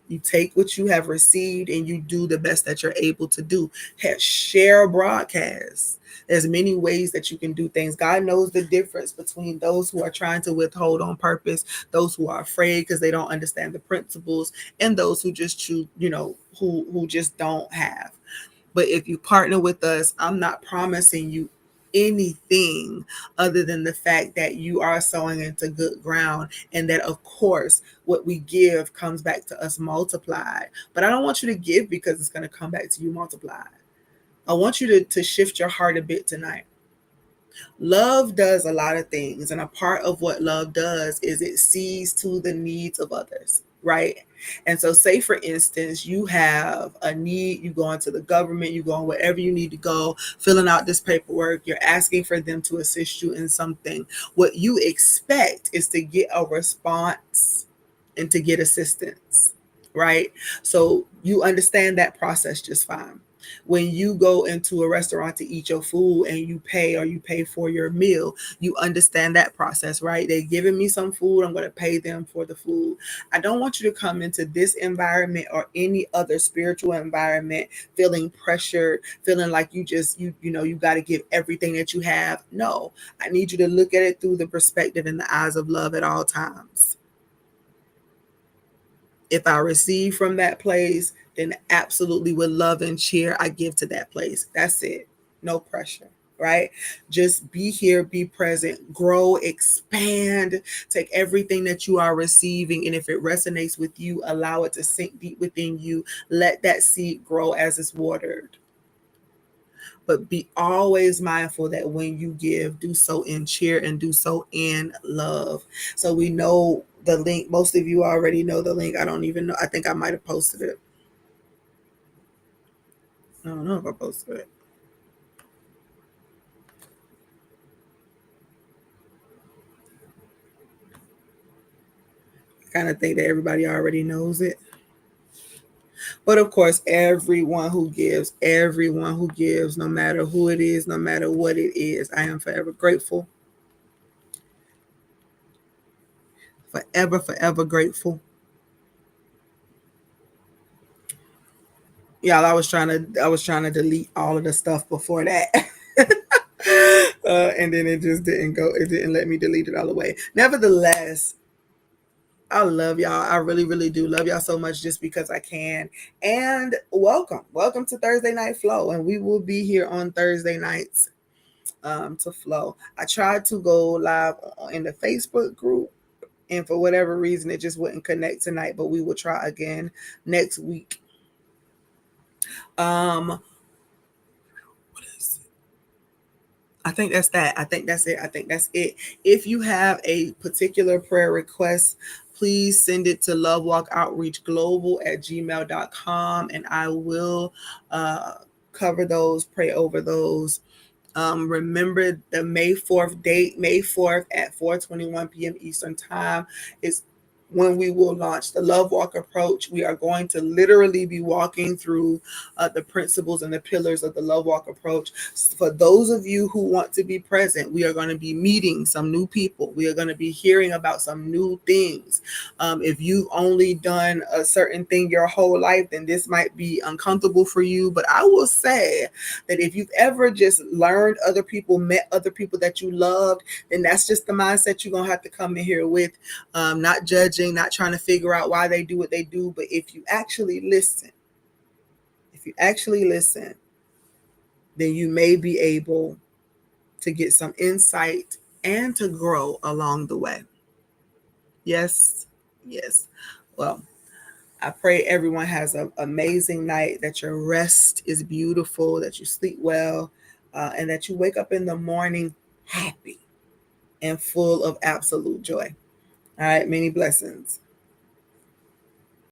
You take what you have received and you do the best that you're able to do. Share a broadcast. There's many ways that you can do things. God knows the difference between those who are trying to withhold on purpose, those who are afraid because they don't understand the principles, and those who just choose, who just don't have. But if you partner with us, I'm not promising you anything other than the fact that you are sowing into good ground, and that, of course, what we give comes back to us multiplied. But I don't want you to give because it's going to come back to you multiplied. I want you to shift your heart a bit tonight. Love does a lot of things, and a part of what love does is it sees to the needs of others, right? And so, say for instance, you have a need, you go into the government, you go on wherever you need to go, filling out this paperwork, you're asking for them to assist you in something. What you expect is to get a response and to get assistance, right? So you understand that process just fine. When you go into a restaurant to eat your food and you pay for your meal, you understand that process, right? They're giving me some food, I'm going to pay them for the food. I don't want you to come into this environment or any other spiritual environment feeling pressured, feeling like you got to give everything that you have. No, I need you to look at it through the perspective and the eyes of love at all times. If I receive from that place, then absolutely with love and cheer, I give to that place. That's it. No pressure, right? Just be here, be present, grow, expand, take everything that you are receiving. And if it resonates with you, allow it to sink deep within you. Let that seed grow as it's watered. But be always mindful that when you give, do so in cheer and do so in love. So we know the link. Most of you already know the link. I don't even know. I think I might have posted it. I don't know if I posted it. I kind of think that everybody already knows it. But of course, everyone who gives, no matter who it is, no matter what it is, I am forever grateful. Forever, forever grateful. Y'all, I was trying to delete all of the stuff before that. And then it just didn't go. It didn't let me delete it all the way. Nevertheless, I love y'all. I really, really do love y'all so much, just because I can. And welcome to Thursday Night Flow. And we will be here on Thursday nights to flow. I tried to go live in the Facebook group, and for whatever reason, it just wouldn't connect tonight. But we will try again next week. I think that's that. I think that's it. If you have a particular prayer request, please send it to lovewalkoutreachglobal@gmail.com, and I will cover those, pray over those. Remember the May 4th date, May 4th at 4:21 p.m. Eastern Time is when we will launch the Love Walk approach. We are going to literally be walking through the principles and the pillars of the Love Walk approach. For those of you who want to be present, we are going to be meeting some new people. We are going to be hearing about some new things. If you've only done a certain thing your whole life, then this might be uncomfortable for you. But I will say that if you've ever just learned other people, met other people that you loved, then that's just the mindset you're going to have to come in here with. Not judging, not trying to figure out why they do what they do. But if you actually listen, then you may be able to get some insight and to grow along the way. Yes. Well, I pray everyone has an amazing night, that your rest is beautiful, that you sleep well, and that you wake up in the morning happy and full of absolute joy. All right, many blessings.